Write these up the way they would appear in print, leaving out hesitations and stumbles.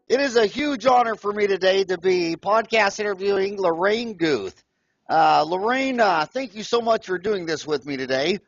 It is a huge honor for me today to be podcast interviewing Lorraine Guth. Lorraine, thank you so much for doing this with me today.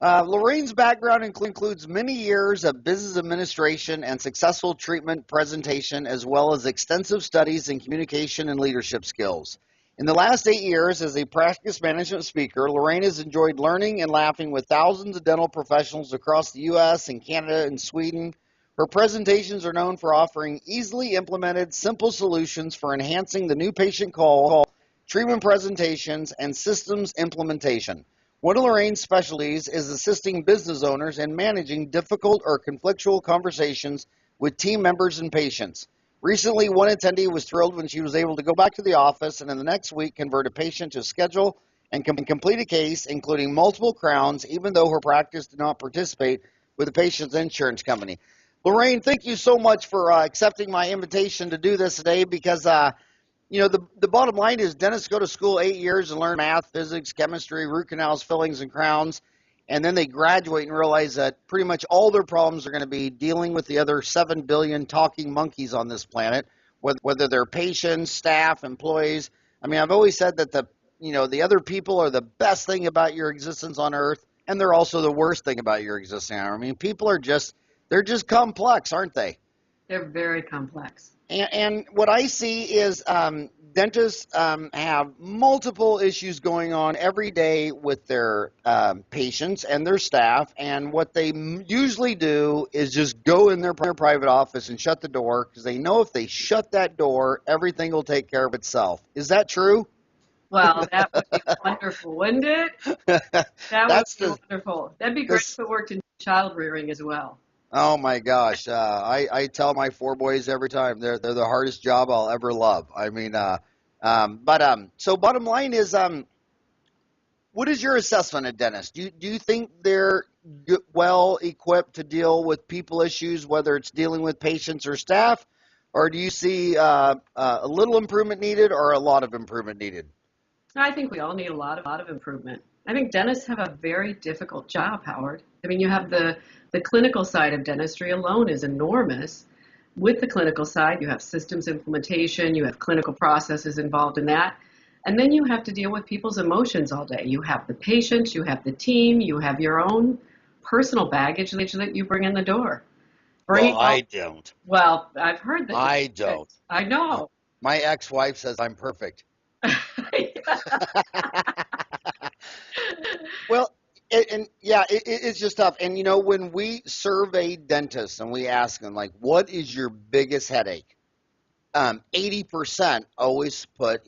Lorraine's background includes many years of business administration and successful treatment presentation, as well as extensive studies in communication and leadership skills. In the last 8 years as a practice management speaker, Lorraine has enjoyed learning and laughing with thousands of dental professionals across the U.S. and Canada and Sweden. Her presentations are known for offering easily implemented, simple solutions for enhancing the new patient call, treatment presentations, and systems implementation. One of Lorraine's specialties is assisting business owners in managing difficult or conflictual conversations with team members and patients. Recently, one attendee was thrilled when she was able to go back to the office and in the next week convert a patient to schedule and complete a case, including multiple crowns, even though her practice did not participate with the patient's insurance company. Lorraine, thank you so much for accepting my invitation to do this today because, the bottom line is dentists go to school 8 years and learn math, physics, chemistry, root canals, fillings, and crowns, and then they graduate and realize that pretty much all their problems are going to be dealing with the other 7 billion talking monkeys on this planet, whether they're patients, staff, employees. I mean, I've always said that the other people are the best thing about your existence on Earth, and they're also the worst thing about your existence on Earth. I mean, people are they're just complex, aren't they? They're very complex. And what I see is dentists have multiple issues going on every day with their patients and their staff. And what they usually do is just go in their private office and shut the door because they know if they shut that door, everything will take care of itself. Is that true? Well, that would be wonderful, wouldn't it? That would be wonderful. That'd be great if it worked in child rearing as well. Oh my gosh! I tell my 4 boys every time they're the hardest job I'll ever love. I mean, so bottom line is, what is your assessment of dentists? Do you think they're well equipped to deal with people issues, whether it's dealing with patients or staff, or do you see a little improvement needed or a lot of improvement needed? I think we all need a lot of improvement. I think dentists have a very difficult job, Howard. I mean, you have the clinical side of dentistry alone is enormous. With the clinical side, you have systems implementation, you have clinical processes involved in that, and then you have to deal with people's emotions all day. You have the patients, you have the team, you have your own personal baggage that you bring in the door. I don't. Well, I've heard that. I don't. I know. My ex-wife says I'm perfect. Well, it's just tough. And, when we survey dentists and we ask them, like, what is your biggest headache? 80% always put,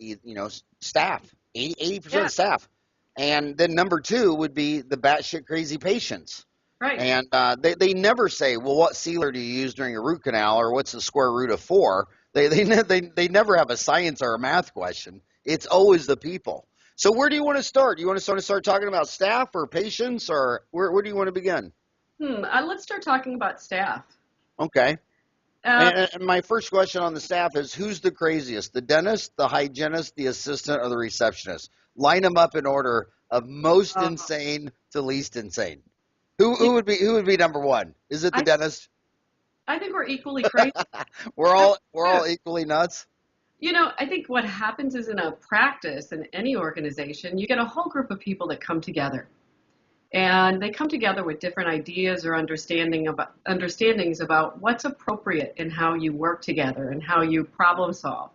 staff, 80% staff. And then number 2 would be the batshit crazy patients. Right. And they never say, well, what sealer do you use during a root canal or what's the square root of 4? They never have a science or a math question. It's always the people. So where do you want to start? Do you want to start talking about staff or patients, or where do you want to begin? Let's start talking about staff. Okay. And my first question on the staff is, who's the craziest, the dentist, the hygienist, the assistant, or the receptionist? Line them up in order of most insane to least insane. Who would be number 1? Is it the dentist? I think we're equally crazy. we're all equally nuts. I think what happens is in a practice, in any organization, you get a whole group of people that come together. And they come together with different ideas or understandings about what's appropriate in how you work together and how you problem solve.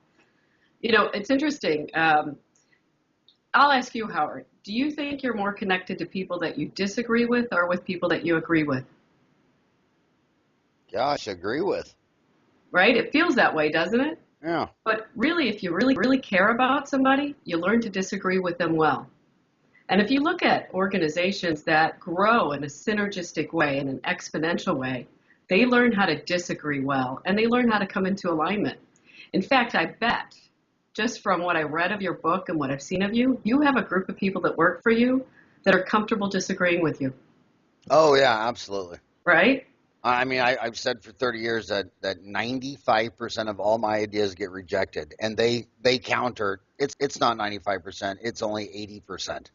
It's interesting. I'll ask you, Howard, do you think you're more connected to people that you disagree with or with people that you agree with? Gosh, agree with. Right? It feels that way, doesn't it? Yeah. But really, if you really care about somebody, you learn to disagree with them well. And if you look at organizations that grow in a synergistic way, in an exponential way, they learn how to disagree well, and they learn how to come into alignment. In fact, I bet, just from what I read of your book and what I've seen of you, you have a group of people that work for you that are comfortable disagreeing with you. Oh, yeah, absolutely. Right? I mean, I've said for 30 years that 95% of all my ideas get rejected, and they counter. It's not 95%. It's only 80%.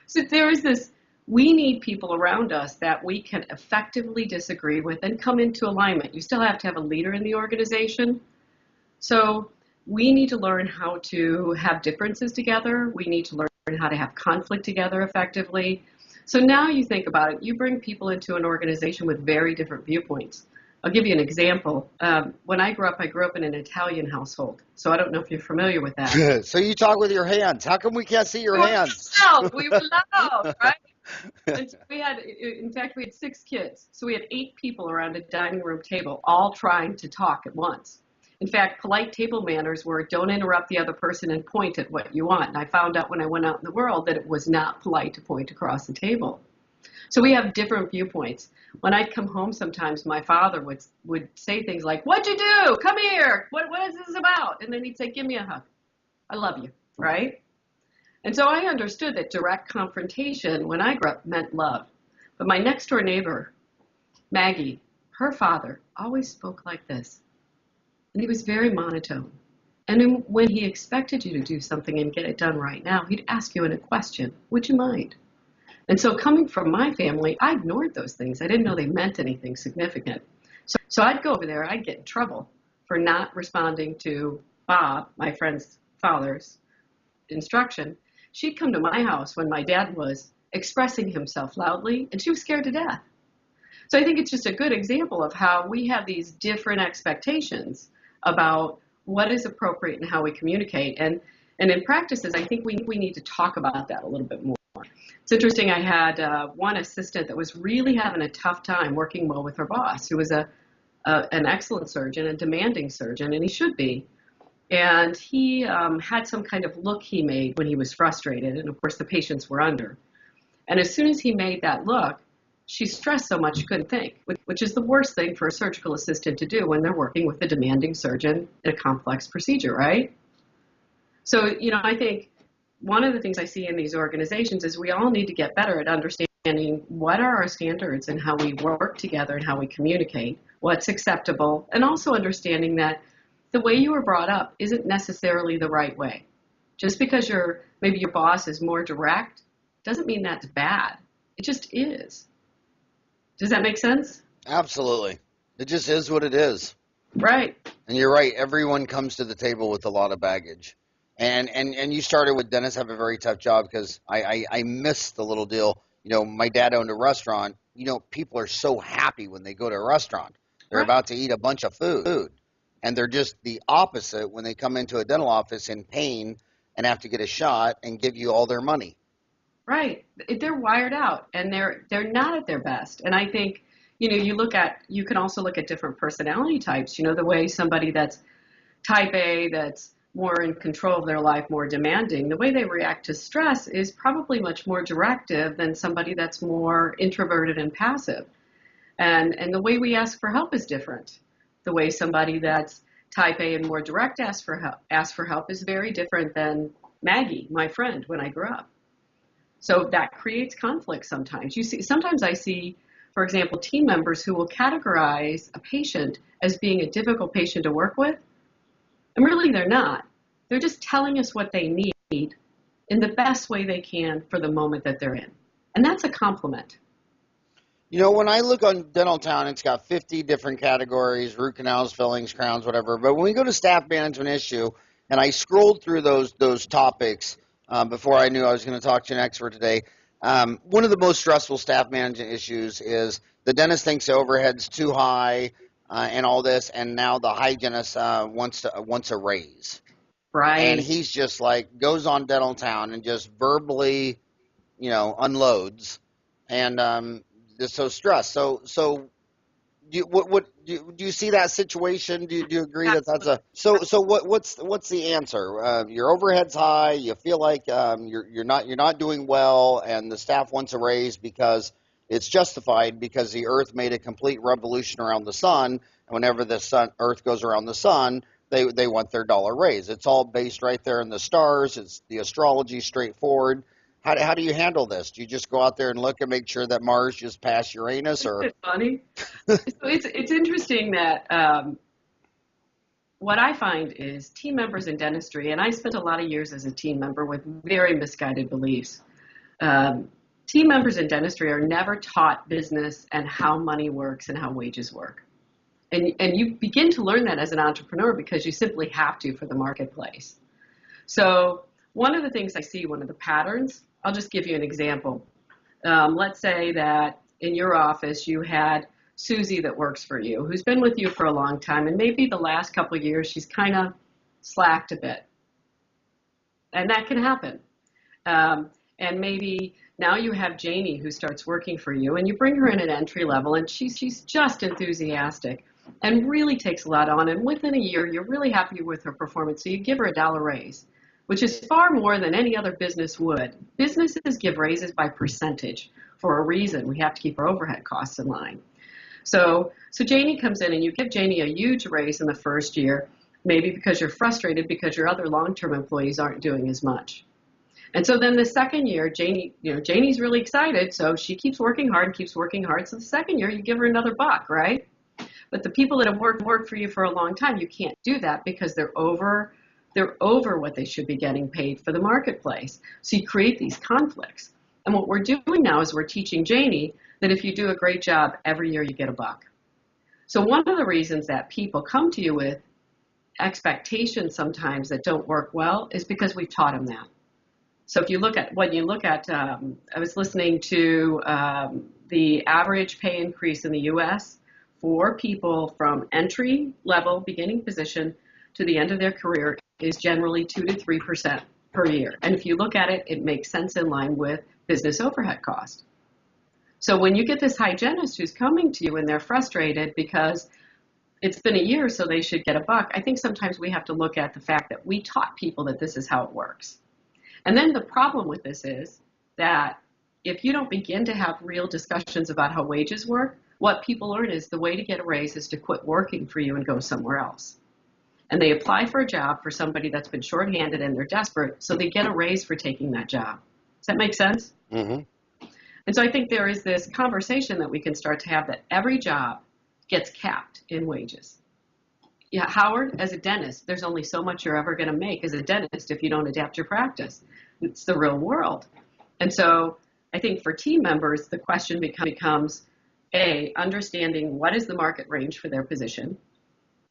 So there is this We need people around us that we can effectively disagree with and come into alignment. You still have to have a leader in the organization. So we need to learn how to have differences together. We need to learn how to have conflict together effectively. So now you think about it, you bring people into an organization with very different viewpoints. I'll give you an example. When I grew up in an Italian household. So I don't know if you're familiar with that. So you talk with your hands. How come we can't see your hands? We were loud, right? And so in fact, we had 6 kids. So we had 8 people around a dining room table, all trying to talk at once. In fact, polite table manners were don't interrupt the other person and point at what you want. And I found out when I went out in the world that it was not polite to point across the table. So we have different viewpoints. When I'd come home sometimes, my father would say things like, "What'd you do? Come here. What is this about?" And then he'd say, "Give me a hug. I love you," right? And so I understood that direct confrontation when I grew up meant love. But my next door neighbor, Maggie, her father always spoke like this. And he was very monotone. And when he expected you to do something and get it done right now, he'd ask you in a question, "Would you mind?" And so coming from my family, I ignored those things. I didn't know they meant anything significant. So I'd go over there, I'd get in trouble for not responding to Bob, my friend's father's instruction. She'd come to my house when my dad was expressing himself loudly, and she was scared to death. So I think it's just a good example of how we have these different expectations about what is appropriate and how we communicate. And in practices, I think we need to talk about that a little bit more. It's interesting, I had one assistant that was really having a tough time working well with her boss, who was an excellent surgeon, a demanding surgeon, and he should be. And he had some kind of look he made when he was frustrated, and of course the patients were under. And as soon as he made that look, she stressed so much she couldn't think, which is the worst thing for a surgical assistant to do when they're working with a demanding surgeon in a complex procedure, right? So, I think one of the things I see in these organizations is we all need to get better at understanding what are our standards and how we work together and how we communicate, what's acceptable, and also understanding that the way you were brought up isn't necessarily the right way. Just because maybe your boss is more direct doesn't mean that's bad. It just is. Does that make sense? Absolutely. It just is what it is. Right. And you're right. Everyone comes to the table with a lot of baggage. And you started with dentists have a very tough job because I miss the little deal. My dad owned a restaurant. People are so happy when they go to a restaurant. They're Right. about to eat a bunch of food. And they're just the opposite when they come into a dental office in pain and have to get a shot and give you all their money. Right. They're wired out and they're not at their best. And I think, you can also look at different personality types, the way somebody that's type A, that's more in control of their life, more demanding, the way they react to stress is probably much more directive than somebody that's more introverted and passive. And the way we ask for help is different. The way somebody that's type A and more direct asks for help is very different than Maggie, my friend, when I grew up. So that creates conflict sometimes. Sometimes I see, for example, team members who will categorize a patient as being a difficult patient to work with. And really, they're not. They're just telling us what they need in the best way they can for the moment that they're in. And that's a compliment. When I look on Dental Town, it's got 50 different categories, root canals, fillings, crowns, whatever. But when we go to staff management issue, and I scrolled through those topics before I knew I was going to talk to an expert today, one of the most stressful staff management issues is the dentist thinks the overhead's too high and all this, and now the hygienist wants a raise. Right. And he's just like goes on Dental Town and just verbally, unloads, and just so stressed. So do you see that situation? Do you agree that that's a so what's the answer? Your overhead's high. You feel like you're not doing well, and the staff wants a raise because it's justified because the Earth made a complete revolution around the sun. And whenever the Earth goes around the sun, they want their dollar raise. It's all based right there in the stars. It's the astrology straightforward. How do you handle this? Do you just go out there and look and make sure that Mars just passed Uranus? Or Isn't it funny? So it's interesting that what I find is team members in dentistry, and I spent a lot of years as a team member with very misguided beliefs. Team members in dentistry are never taught business and how money works and how wages work. And you begin to learn that as an entrepreneur because you simply have to for the marketplace. So one of the things I see, one of the patterns, I'll just give you an example. Let's say that in your office you had Susie that works for you, who's been with you for a long time, and maybe the last couple of years she's kind of slacked a bit. And that can happen. And maybe now you have Janie who starts working for you, and you bring her in at entry level, and she's just enthusiastic and really takes a lot on. And within a year, you're really happy with her performance, so you give her $1 raise, which is far more than any other business would. Businesses give raises by percentage for a reason. We have to keep our overhead costs in line. So Janie comes in, and you give Janie a huge raise in the first year, maybe because you're frustrated because your other long-term employees aren't doing as much. And so then the second year, Janie's really excited, so she keeps working hard. So the second year, you give her another $1, right? But the people that have worked for you for a long time, you can't do that because they're over what they should be getting paid for the marketplace. So you create these conflicts. And what we're doing now is we're teaching Janie that if you do a great job, every year you get a $1. So one of the reasons that people come to you with expectations sometimes that don't work well is because we've taught them that. So if you look at, I was listening to the average pay increase in the U.S. for people from entry level beginning position to the end of their career is generally 2 to 3% per year. And if you look at it, it makes sense in line with business overhead cost. So when you get this hygienist who's coming to you and they're frustrated because it's been a year so they should get a $1, I think sometimes we have to look at the fact that we taught people that this is how it works. And then the problem with this is that if you don't begin to have real discussions about how wages work, what people learn is the way to get a raise is to quit working for you and go somewhere else. And they apply for a job for somebody that's been shorthanded and they're desperate, so they get a raise for taking that job. Does that make sense? Mm-hmm. And so I think there is this conversation that we can start to have that every job gets capped in wages. Yeah, Howard, as a dentist, there's only so much you're ever going to make as a dentist if you don't adapt your practice. It's the real world. And so I think for team members, the question becomes, A, understanding what is the market range for their position,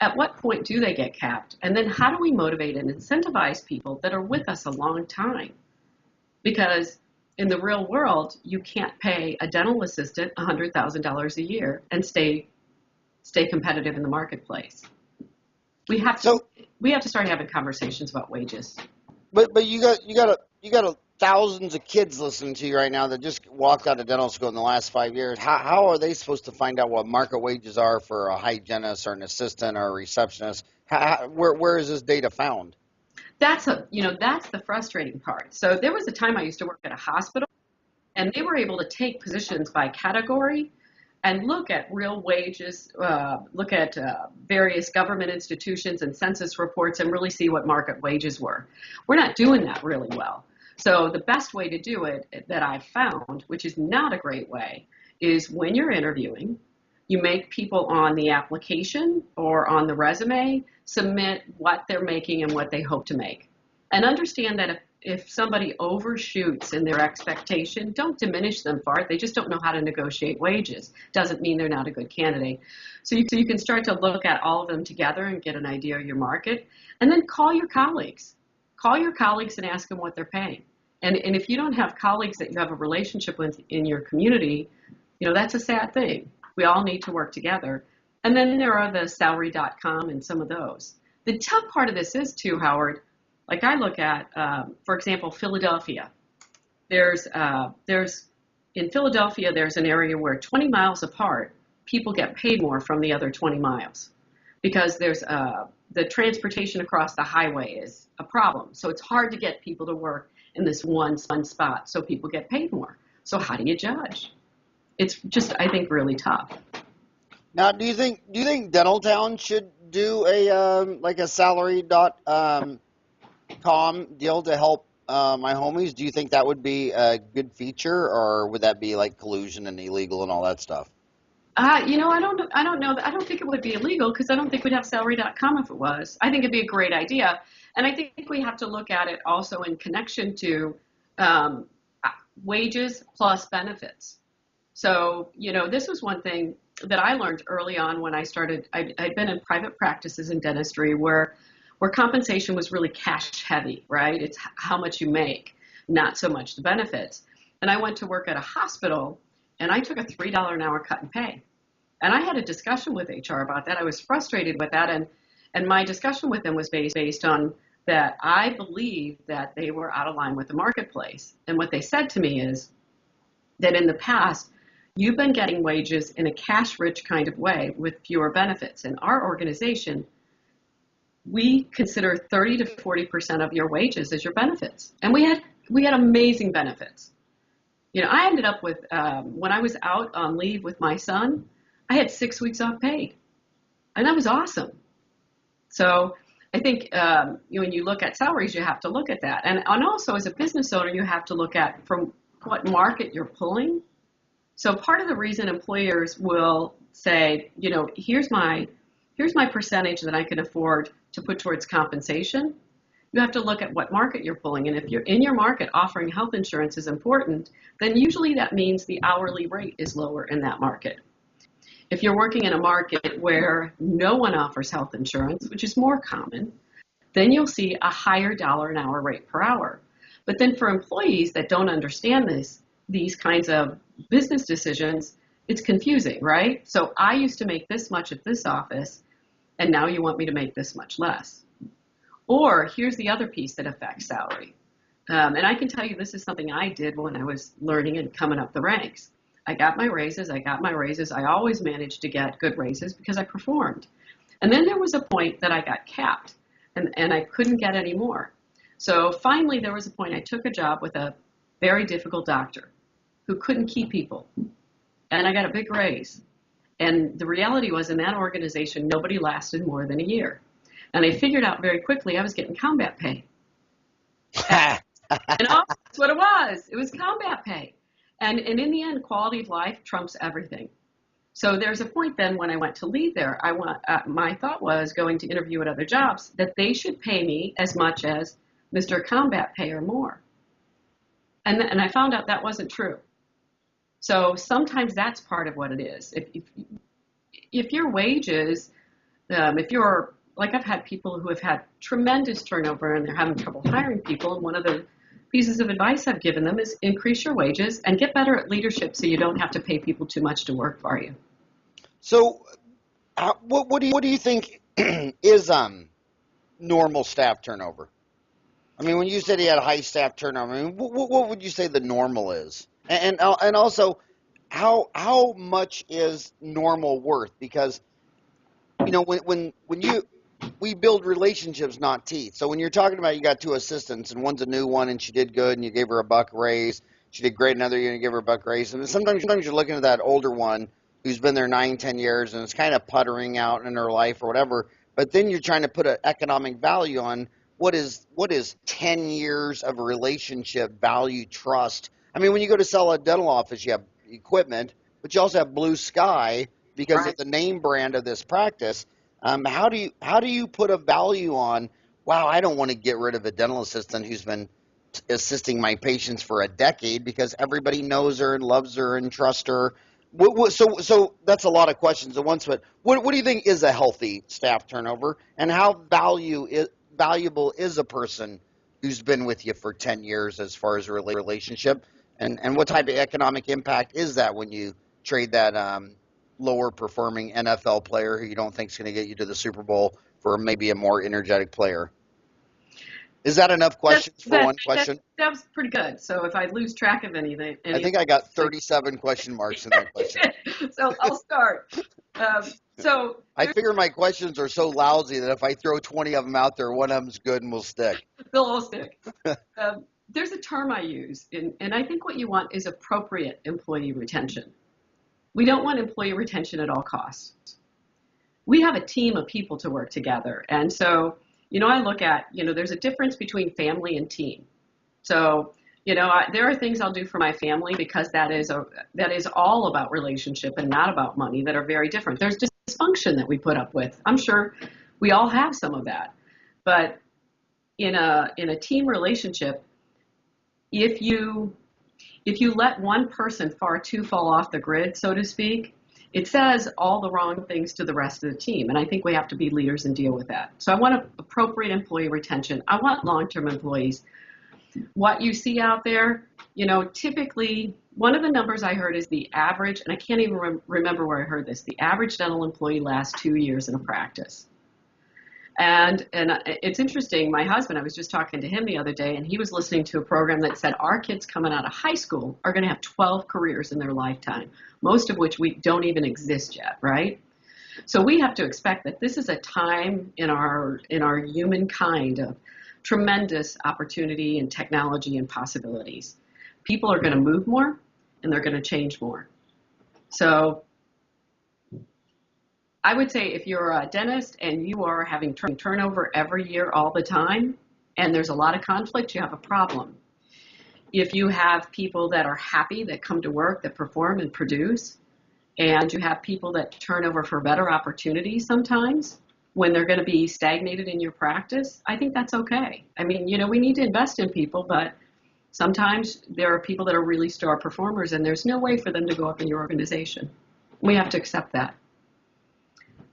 at what point do they get capped, and then how do we motivate and incentivize people that are with us a long time? Because in the real world, you can't pay a dental assistant $100,000 a year and stay competitive in the marketplace. We have to start having conversations about wages. But you got thousands of kids listening to you right now that just walked out of dental school in the last 5 years. How are they supposed to find out what market wages are for a hygienist or an assistant or a receptionist? Where is this data found? That's the frustrating part. So there was a time I used to work at a hospital, and they were able to take positions by category and look at real wages, look at various government institutions and census reports and really see what market wages were. We're not doing that really well. So the best way to do it that I've found, which is not a great way, is when you're interviewing, you make people on the application or on the resume submit what they're making and what they hope to make. And understand that if somebody overshoots in their expectation, don't diminish them for it. They just don't know how to negotiate wages. Doesn't mean they're not a good candidate. So you can start to look at all of them together and get an idea of your market. And then call your colleagues. Call your colleagues and ask them what they're paying. And if you don't have colleagues that you have a relationship with in your community, that's a sad thing. We all need to work together. And then there are the salary.com and some of those. The tough part of this is too, Howard, like I look at, for example, Philadelphia. In Philadelphia, there's an area where 20 miles apart, people get paid more from the other 20 miles because there's the transportation across the highway is a problem. So it's hard to get people to work in this one spot, so people get paid more. So how do you judge? It's just, I think, really tough. Now, do you think Dental Town should do a salary.com deal to help my homies? Do you think that would be a good feature, or would that be like collusion and illegal and all that stuff? I don't know. I don't think it would be illegal because I don't think we'd have salary.com if it was. I think it'd be a great idea. And I think we have to look at it also in connection to, wages plus benefits. So, this was one thing that I learned early on when I started. I'd been in private practices in dentistry where compensation was really cash heavy, right? It's how much you make, not so much the benefits. And I went to work at a hospital and I took a $3 an hour cut in pay. And I had a discussion with HR about that. I was frustrated with that. And my discussion with them was based on that I believed that they were out of line with the marketplace. And what they said to me is that in the past, you've been getting wages in a cash-rich kind of way with fewer benefits. In our organization, we consider 30 to 40% of your wages as your benefits. And we had amazing benefits. I ended up with, when I was out on leave with my son, I had 6 weeks off paid. And that was awesome. So I think when you look at salaries, you have to look at that. And also as a business owner, you have to look at from what market you're pulling. So part of the reason employers will say, here's my percentage that I can afford to put towards compensation. You have to look at what market you're pulling. And if you're in your market offering health insurance is important, then usually that means the hourly rate is lower in that market. If you're working in a market where no one offers health insurance, which is more common, then you'll see a higher dollar an hour rate per hour. But then for employees that don't understand these kinds of business decisions, it's confusing, right? So I used to make this much at this office, and now you want me to make this much less. Or here's the other piece that affects salary. And I can tell you this is something I did when I was learning and coming up the ranks. I got my raises. I always managed to get good raises because I performed. And then there was a point that I got capped, and I couldn't get any more. So finally there was a point I took a job with a very difficult doctor who couldn't keep people. And I got a big raise. And the reality was in that organization, nobody lasted more than a year. And I figured out very quickly I was getting combat pay. And that's what it was. It was combat pay. And in the end, quality of life trumps everything. So there's a point then when I went to leave there, my thought was going to interview at other jobs that they should pay me as much as Mr. Combat Pay or more. And I found out that wasn't true. So sometimes that's part of what it is. If your wages, if you're, like I've had people who have had tremendous turnover and they're having trouble hiring people, and one of the pieces of advice I've given them is increase your wages and get better at leadership so you don't have to pay people too much to work for you. So what do you think is normal staff turnover? I mean, when you said he had a high staff turnover, I mean, what would you say the normal is? And also, how much is normal worth? Because, when we build relationships, not teeth. So when you're talking about you got two assistants and one's a new one and she did good and you gave her a $1 raise, she did great another year and you give her a $1 raise. And sometimes you're looking at that older one who's been there 9, 10 years and it's kind of puttering out in her life or whatever. But then you're trying to put an economic value on what is 10 years of a relationship, value, trust. I mean, when you go to sell a dental office, you have equipment, but you also have blue sky because of the name brand of this practice. How do you put a value on, wow, I don't want to get rid of a dental assistant who's been assisting my patients for a decade because everybody knows her and loves her and trusts her. So that's a lot of questions at once, but what do you think is a healthy staff turnover, and how valuable is a person who's been with you for 10 years as far as a relationship, and what type of economic impact is that when you trade that lower performing NFL player who you don't think is going to get you to the Super Bowl for maybe a more energetic player? Is that enough questions for one question? That was pretty good. So if I lose track of anything. I think I got 37 question marks in that question. So I'll start. I figure my questions are so lousy that if I throw 20 of them out there, one of them's good and will stick. They'll all stick. There's a term I use, and I think what you want is appropriate employee retention. We don't want employee retention at all costs. We have a team of people to work together. And so, I look at, there's a difference between family and team. So, there are things I'll do for my family because that is all about relationship and not about money, that are very different. There's dysfunction that we put up with. I'm sure we all have some of that. But in a team relationship, if you If you let one person far too fall off the grid, so to speak, it says all the wrong things to the rest of the team. And I think we have to be leaders and deal with that. So I want appropriate employee retention. I want long-term employees. What you see out there, typically one of the numbers I heard is the average, and I can't even remember where I heard this, the average dental employee lasts 2 years in a practice. And it's interesting, my husband, I was just talking to him the other day, and he was listening to a program that said our kids coming out of high school are going to have 12 careers in their lifetime, most of which we don't even exist yet, right? So we have to expect that this is a time in our humankind of tremendous opportunity and technology and possibilities. People are going to move more, and they're going to change more. So I would say if you're a dentist and you are having turnover every year all the time, and there's a lot of conflict, you have a problem. If you have people that are happy, that come to work, that perform and produce, and you have people that turn over for better opportunities sometimes when they're going to be stagnated in your practice, I think that's okay. I mean, we need to invest in people, but sometimes there are people that are really star performers, and there's no way for them to go up in your organization. We have to accept that.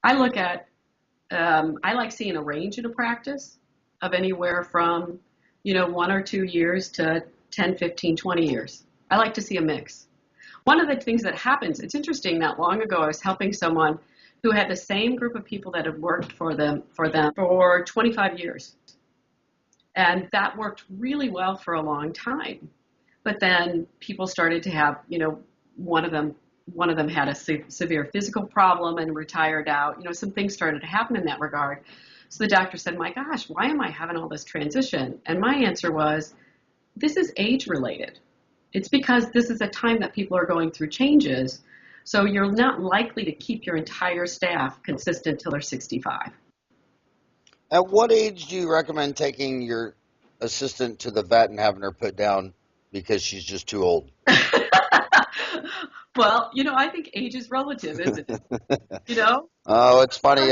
I look at, I like seeing a range in a practice of anywhere from, 1 or 2 years to 10, 15, 20 years. I like to see a mix. One of the things that happens, it's interesting, not long ago I was helping someone who had the same group of people that had worked for them for 25 years. And that worked really well for a long time. But then people started to have, one of them had a severe physical problem and retired out. Some things started to happen in that regard. So the doctor said, my gosh, why am I having all this transition? And my answer was, this is age related. It's because this is a time that people are going through changes. So you're not likely to keep your entire staff consistent till they're 65. At what age do you recommend taking your assistant to the vet and having her put down because she's just too old? Well, I think age is relative, isn't it? Oh, it's funny.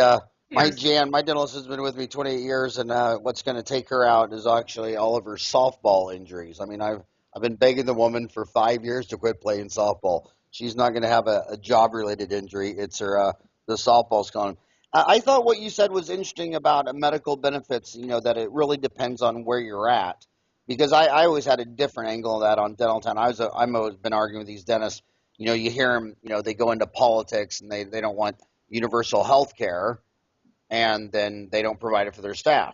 My dental assistant's been with me 28 years, and what's going to take her out is actually all of her softball injuries. I mean, I've been begging the woman for 5 years to quit playing softball. She's not going to have a job-related injury. It's her the softball's gone. I thought what you said was interesting about medical benefits, that it really depends on where you're at. Because I always had a different angle of that on Dental Town. I've always been arguing with these dentists. You hear them, they go into politics and they don't want universal health care, and then they don't provide it for their staff.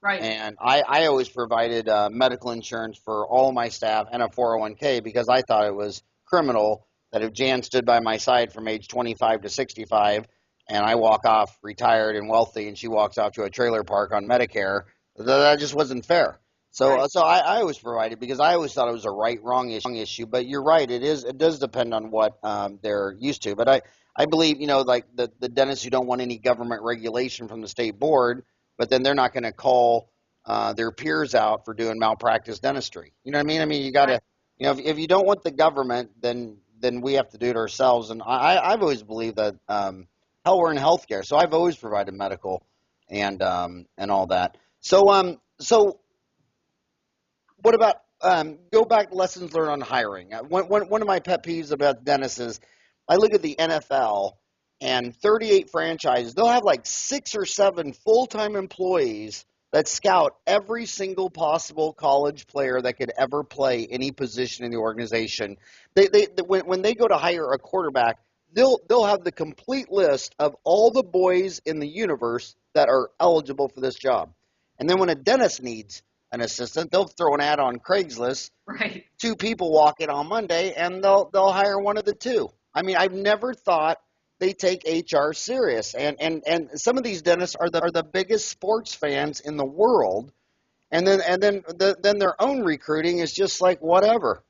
Right. And I always provided medical insurance for all my staff and a 401k because I thought it was criminal that if Jan stood by my side from age 25 to 65 and I walk off retired and wealthy and she walks off to a trailer park on Medicare, that just wasn't fair. So right. So I always provided because I always thought it was a right-wrong issue. But you're right, it does depend on what they're used to. But I believe, like the dentists who don't want any government regulation from the state board, but then they're not going to call their peers out for doing malpractice dentistry. You know what I mean? I mean, you got to, if you don't want the government, then we have to do it ourselves. And I've always believed that hell, we're in healthcare, so I've always provided medical and all that. So what about go back to lessons learned on hiring? One of my pet peeves about dentists is I look at the NFL and 38 franchises. They'll have like 6 or 7 full-time employees that scout every single possible college player that could ever play any position in the organization. When they go to hire a quarterback, they'll have the complete list of all the boys in the universe that are eligible for this job. And then when a dentist needs an assistant, they'll throw an ad on Craigslist. Right. 2 people walk in on Monday, and they'll hire one of the 2. I mean, I've never thought they take HR serious. And some of these dentists are the biggest sports fans in the world, and then their own recruiting is just like whatever.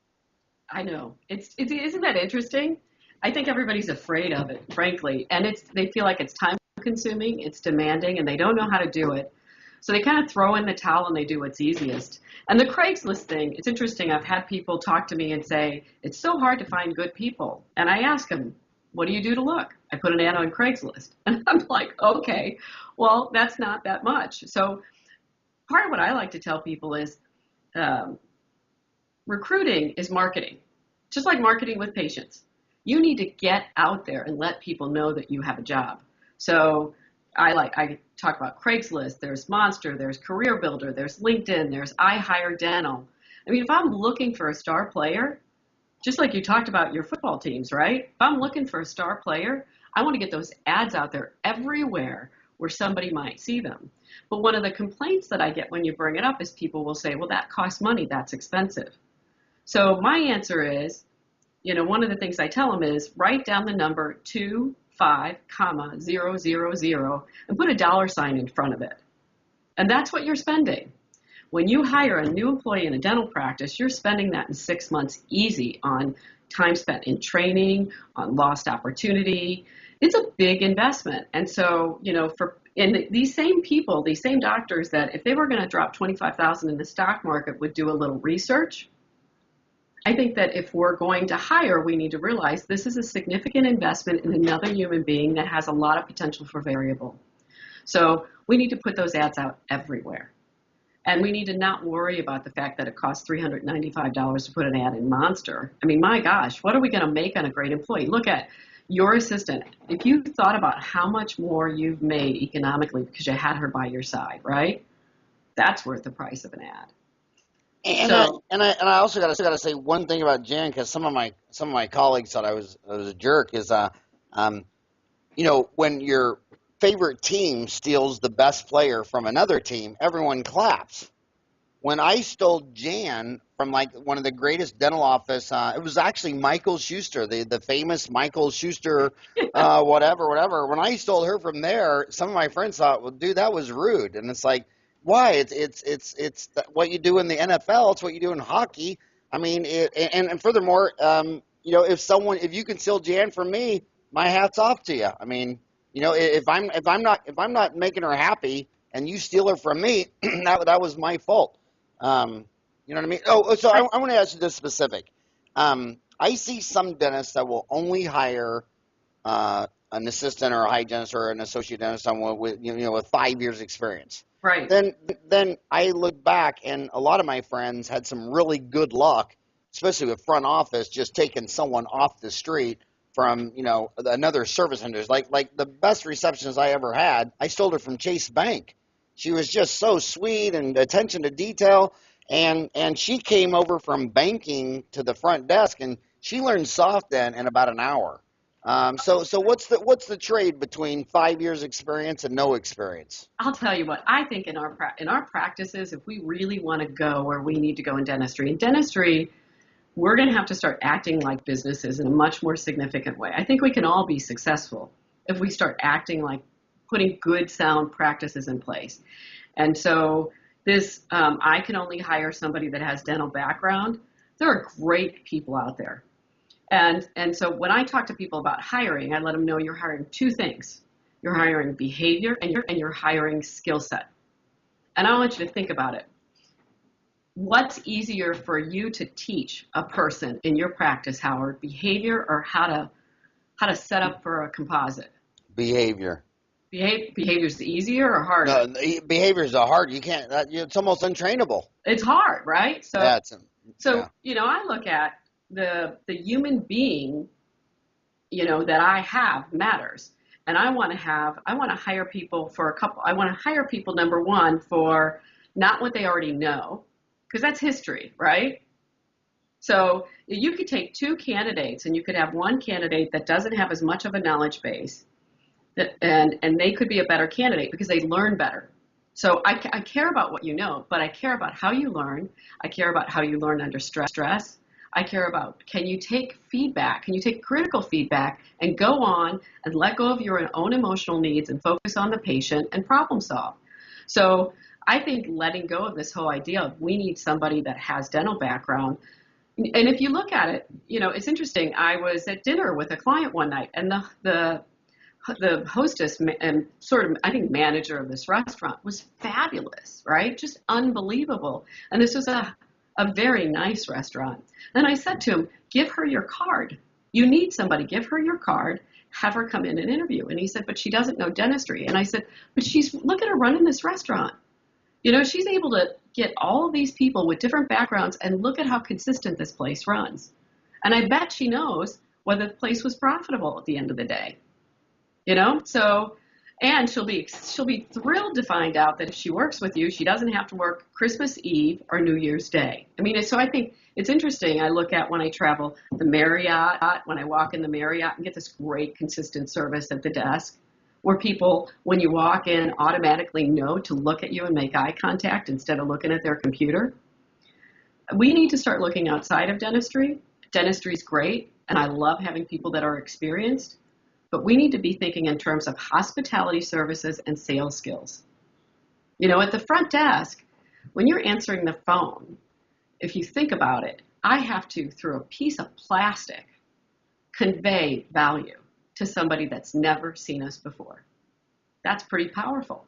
I know. Isn't that interesting? I think everybody's afraid of it, frankly, and they feel like it's time consuming, it's demanding, and they don't know how to do it. So they kind of throw in the towel and they do what's easiest. And the Craigslist thing, it's interesting. I've had people talk to me and say, it's so hard to find good people. And I ask them, what do you do to look? I put an ad on Craigslist. And I'm like, okay, well, that's not that much. So part of what I like to tell people is recruiting is marketing. just like marketing with patients. You need to get out there and let people know that you have a job. So I talk about Craigslist, there's Monster, there's Career Builder, there's LinkedIn, there's I Hire Dental. I mean, if I'm looking for a star player, just like you talked about your football teams, right? If I'm looking for a star player, I want to get those ads out there everywhere where somebody might see them. But one of the complaints that I get when you bring it up is people will say, well, that costs money, that's expensive. So my answer is, one of the things I tell them is write down the number 25,000 and put a dollar sign in front of it. And that's what you're spending. When you hire a new employee in a dental practice, you're spending that in 6 months easy on time spent in training, on lost opportunity. It's a big investment. And so, these same people, these same doctors that if they were going to drop 25,000 in the stock market would do a little research. I think that if we're going to hire, we need to realize this is a significant investment in another human being that has a lot of potential for variable. So we need to put those ads out everywhere. And we need to not worry about the fact that it costs $395 to put an ad in Monster. I mean, my gosh, what are we going to make on a great employee? Look at your assistant. If you thought about how much more you've made economically because you had her by your side, right? That's worth the price of an ad. And I also got to say one thing about Jan, because some of my colleagues thought I was a jerk. Is when your favorite team steals the best player from another team, everyone claps. When I stole Jan from one of the greatest dental office, it was actually Michael Schuster, the famous Michael Schuster, whatever. When I stole her from there, some of my friends thought, well, dude, that was rude. And it's like, why? It's what you do in the NFL. It's what you do in hockey. I mean, and furthermore, if you can steal Jan from me, my hat's off to you. I mean, if I'm not making her happy and you steal her from me, that was my fault. You know what I mean? Oh, so I want to ask you this specific. I see some dentists that will only hire an assistant or a hygienist or an associate dentist, someone with 5 years experience. Right. Then I look back, and a lot of my friends had some really good luck, especially with front office, just taking someone off the street from another service centers. Like the best receptionist I ever had, I stole her from Chase Bank. She was just so sweet and attention to detail, and she came over from banking to the front desk, and she learned soft dent in about an hour. So what's the trade between 5 years experience and no experience? I'll tell you what, I think in our practices, if we really want to go where we need to go in dentistry, we're going to have to start acting like businesses in a much more significant way. I think we can all be successful if we start acting like putting good, sound practices in place. And so this, I can only hire somebody that has dental background. There are great people out there. And so when I talk to people about hiring, I let them know you're hiring two things. You're hiring behavior and you're hiring skill set. And I want you to think about it. What's easier for you to teach a person in your practice, Howard, behavior or how to set up for a composite? Behavior. Behavior's easier or harder? No, behavior's hard. You can't. It's almost untrainable. It's hard, right? So, yeah, I look at the human being, that I have matters, and I want to hire people for a couple. I want to hire people, number one, for not what they already know, because that's history, right? So you could take two candidates, and you could have one candidate that doesn't have as much of a knowledge base, and they could be a better candidate because they learn better. So I care about what you know, but I care about how you learn. I care about how you learn under stress. I care about, can you take feedback? Can you take critical feedback and go on and let go of your own emotional needs and focus on the patient and problem solve? So I think letting go of this whole idea of we need somebody that has dental background. And if you look at it, it's interesting. I was at dinner with a client one night, and the hostess and sort of, I think, manager of this restaurant was fabulous, right? Just unbelievable. And this was a very nice restaurant. Then I said to him, give her your card. You need somebody, give her your card, have her come in and interview. And he said, but she doesn't know dentistry. And I said, but look at her running this restaurant. She's able to get all of these people with different backgrounds and look at how consistent this place runs. And I bet she knows whether the place was profitable at the end of the day. You know, so, and she'll be thrilled to find out that if she works with you, she doesn't have to work Christmas Eve or New Year's Day. I mean, so I think it's interesting. I look at when I travel the Marriott, when I walk in the Marriott and get this great consistent service at the desk where people, when you walk in, automatically know to look at you and make eye contact instead of looking at their computer. We need to start looking outside of dentistry. Dentistry is great, and I love having people that are experienced. But we need to be thinking in terms of hospitality services and sales skills. You know, at the front desk, when you're answering the phone, if you think about it, I have to, through a piece of plastic, convey value to somebody that's never seen us before. That's pretty powerful.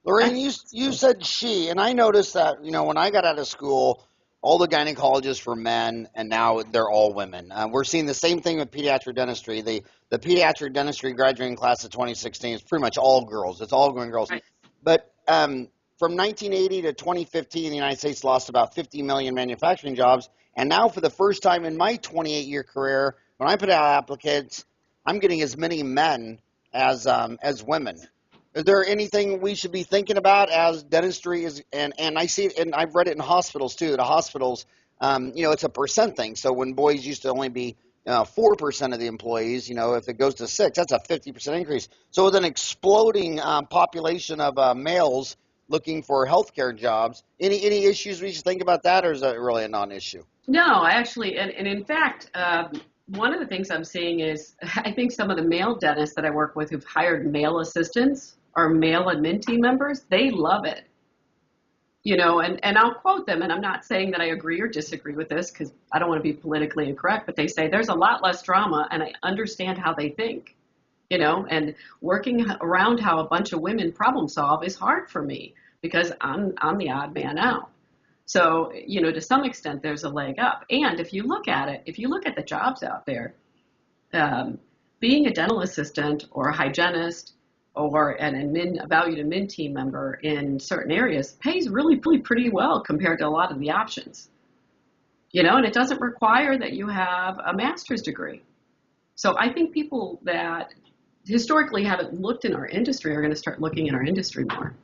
Lorraine, you said she, and I noticed that, when I got out of school, all the gynecologists were men, and now they're all women. We're seeing the same thing with pediatric dentistry. The pediatric dentistry graduating class of 2016 is pretty much all girls. It's all going girls. Right. But from 1980 to 2015, the United States lost about 50 million manufacturing jobs. And now for the first time in my 28-year career, when I put out applicants, I'm getting as many men as women. Is there anything we should be thinking about as dentistry is, and I see it, and I've read it in hospitals too, the hospitals, it's a percent thing. So when boys used to only be 4% of the employees, if it goes to 6, that's a 50% increase. So with an exploding population of males looking for healthcare jobs, any issues we should think about that, or is that really a non-issue? No, actually, and in fact, one of the things I'm seeing is I think some of the male dentists that I work with who've hired male assistants or male admin team members, they love it. And I'll quote them, and I'm not saying that I agree or disagree with this because I don't want to be politically incorrect, but they say there's a lot less drama and I understand how they think, and working around how a bunch of women problem solve is hard for me because I'm the odd man out. So, to some extent, there's a leg up. And if you look at the jobs out there, being a dental assistant or a hygienist or a valued admin team member in certain areas pays really pretty well compared to a lot of the options. And it doesn't require that you have a master's degree. So I think people that historically haven't looked in our industry are going to start looking in our industry more.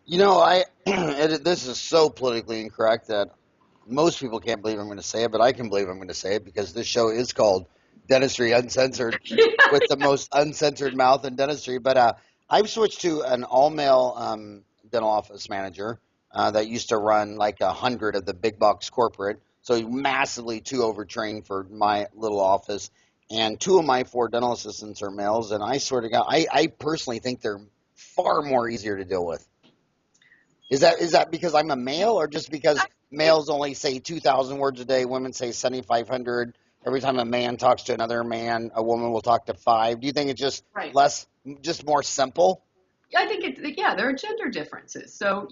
This is so politically incorrect that most people can't believe I'm going to say it, but I can believe I'm going to say it because this show is called Dentistry Uncensored with the most uncensored mouth in dentistry. But I've switched to an all-male dental office manager that used to run like 100 of the big box corporate. So massively too overtrained for my little office. And 2 of my 4 dental assistants are males. And I swear to God, I personally think they're far more easier to deal with. Is that because I'm a male, or just because males only say 2,000 words a day, women say 7,500? Every time a man talks to another man, a woman will talk to 5. Do you think it's just just more simple? I think there are gender differences. So,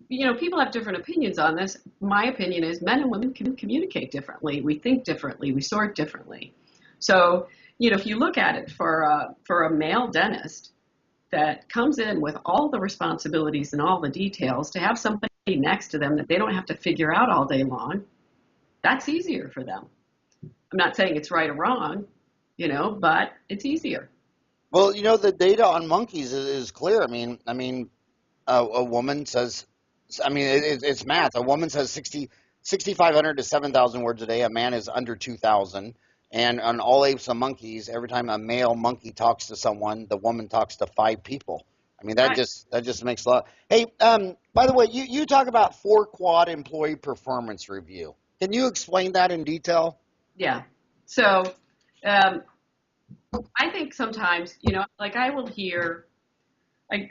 people have different opinions on this. My opinion is men and women can communicate differently. We think differently. We sort differently. So, if you look at it for a male dentist that comes in with all the responsibilities and all the details, to have somebody next to them that they don't have to figure out all day long, that's easier for them. I'm not saying it's right or wrong, but it's easier. Well, the data on monkeys is clear. I mean, a woman says, it's math. A woman says 6,500 to 7,000 words a day. A man is under 2,000. And on all apes and monkeys, every time a male monkey talks to someone, the woman talks to 5 people. I mean, that just makes a lot. Hey, by the way, you talk about 4-quad employee performance review. Can you explain that in detail? Yeah. So I think sometimes, like I will hear,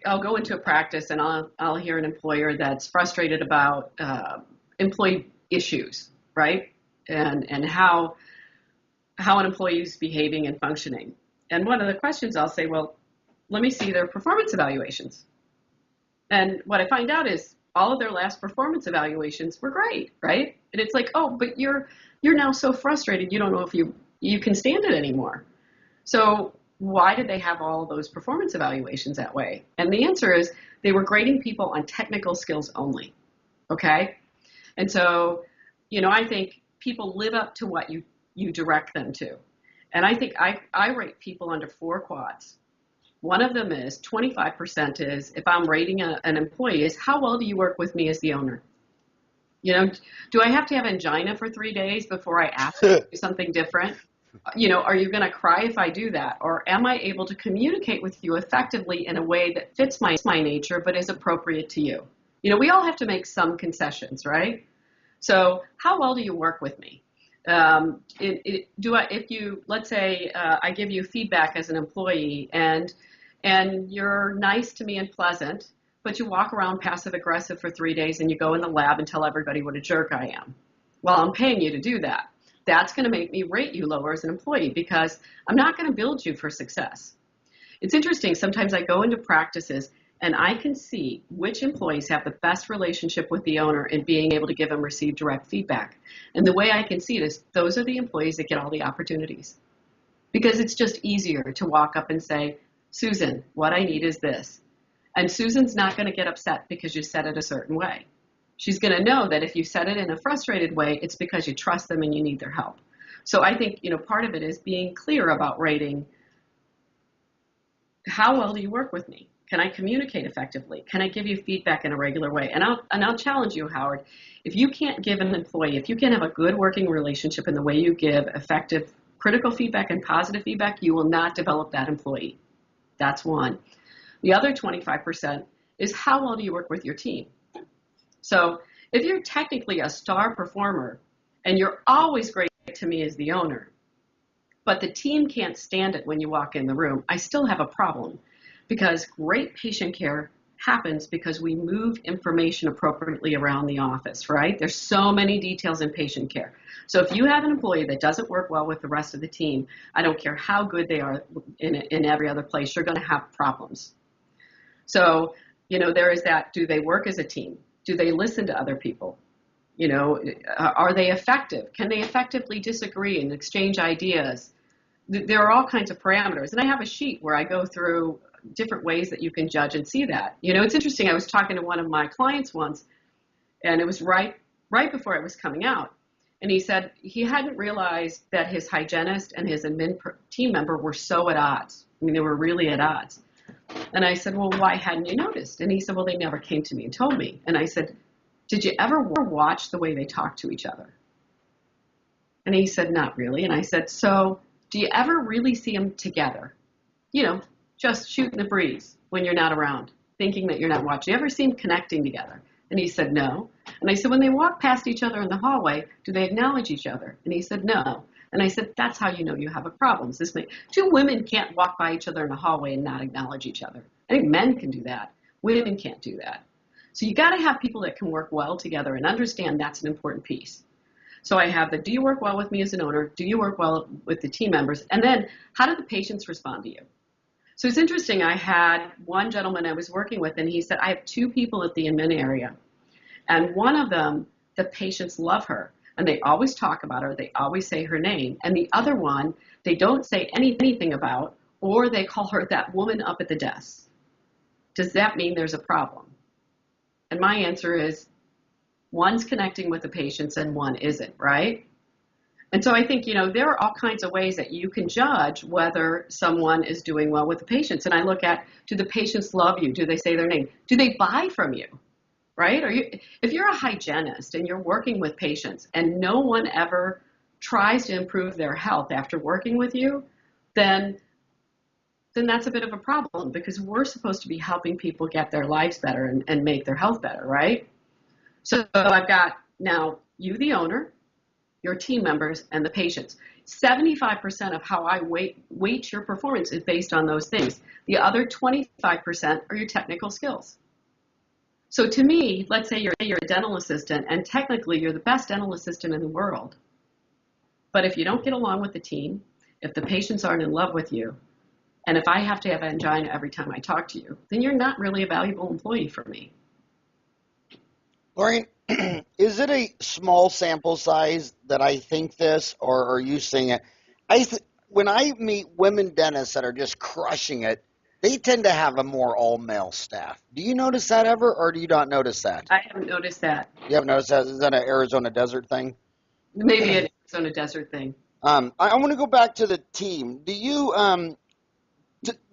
I'll go into a practice and I'll hear an employer that's frustrated about employee issues, right? And how an employee is behaving and functioning. And one of the questions I'll say, well, let me see their performance evaluations. And what I find out is all of their last performance evaluations were great, right? And it's like, oh, but you're now so frustrated, you don't know if you can stand it anymore. So why did they have all those performance evaluations that way? And the answer is they were grading people on technical skills only, okay? And so, I think people live up to what you direct them to. And I think I rate people under 4 quads. One of them is 25% is, if I'm rating an employee, is how well do you work with me as the owner? You know, do I have to have angina for 3 days before I ask you to do something different? You know, are you going to cry if I do that? Or am I able to communicate with you effectively in a way that fits my nature but is appropriate to you? You know, we all have to make some concessions, right? So how well do you work with me? If you, let's say, I give you feedback as an employee and you're nice to me and pleasant, but you walk around passive aggressive for 3 days and you go in the lab and tell everybody what a jerk I am. Well, I'm paying you to do that. That's going to make me rate you lower as an employee because I'm not going to build you for success. It's interesting. Sometimes I go into practices and I can see which employees have the best relationship with the owner in being able to give and receive direct feedback. And the way I can see it is those are the employees that get all the opportunities. Because it's just easier to walk up and say, Susan, what I need is this. And Susan's not going to get upset because you said it a certain way. She's going to know that if you said it in a frustrated way, it's because you trust them and you need their help. So I think, you know, part of it is being clear about rating. How well do you work with me? Can I communicate effectively? Can I give you feedback in a regular way? And I'll challenge you, Howard. If you can't give an employee, if you can't have a good working relationship in the way you give effective critical feedback and positive feedback, you will not develop that employee. That's one. The other 25% is how well do you work with your team? So if you're technically a star performer and you're always great to me as the owner, but the team can't stand it when you walk in the room, I still have a problem because great patient care happens because we move information appropriately around the office, right? There's so many details in patient care. So if you have an employee that doesn't work well with the rest of the team, I don't care how good they are in every other place, you're going to have problems. So, you know, there is that, do they work as a team? Do they listen to other people? You know, are they effective? Can they effectively disagree and exchange ideas? There are all kinds of parameters. And I have a sheet where I go through different ways that you can judge and see that. You know, it's interesting. I was talking to one of my clients once, and it was right before it was coming out. And he said he hadn't realized that his hygienist and his admin team member were so at odds. I mean, they were really at odds. And I said, well, why hadn't you noticed? And he said, well, they never came to me and told me. And I said, did you ever watch the way they talk to each other? And he said, not really. And I said, so do you ever really see them together? You know, just shooting the breeze when you're not around, thinking that you're not watching. You ever see them connecting together? And he said, no. And I said, when they walk past each other in the hallway, do they acknowledge each other? And he said, no. And I said, that's how you know you have a problem. Two women can't walk by each other in the hallway and not acknowledge each other. I think men can do that. Women can't do that. So you got to have people that can work well together and understand that's an important piece. So I have the, do you work well with me as an owner? Do you work well with the team members? And then how do the patients respond to you? So it's interesting. I had one gentleman I was working with, and he said, I have 2 people at the admin area. And one of them, the patients love her. And they always talk about her. They always say her name. And the other one, they don't say anything about, or they call her that woman up at the desk. Does that mean there's a problem? And my answer is, one's connecting with the patients and one isn't, right? And so I think, you know, there are all kinds of ways that you can judge whether someone is doing well with the patients. And I look at, do the patients love you? Do they say their name? Do they buy from you? Right? If you're a hygienist and you're working with patients and no one ever tries to improve their health after working with you, then that's a bit of a problem because we're supposed to be helping people get their lives better and make their health better, right? So I've got now you, the owner, your team members, and the patients. 75% of how I weight your performance is based on those things. The other 25% are your technical skills. So to me, let's say you're a dental assistant, and technically you're the best dental assistant in the world. But if you don't get along with the team, if the patients aren't in love with you, and if I have to have angina every time I talk to you, then you're not really a valuable employee for me. Lorraine, is it a small sample size that I think this, or are you seeing it? When I meet women dentists that are just crushing it, they tend to have a more all-male staff. Do you notice that ever, or do you not notice that? I haven't noticed that. You haven't noticed that? Is that an Arizona desert thing? Maybe an Arizona desert thing. I want to go back to the team. Do you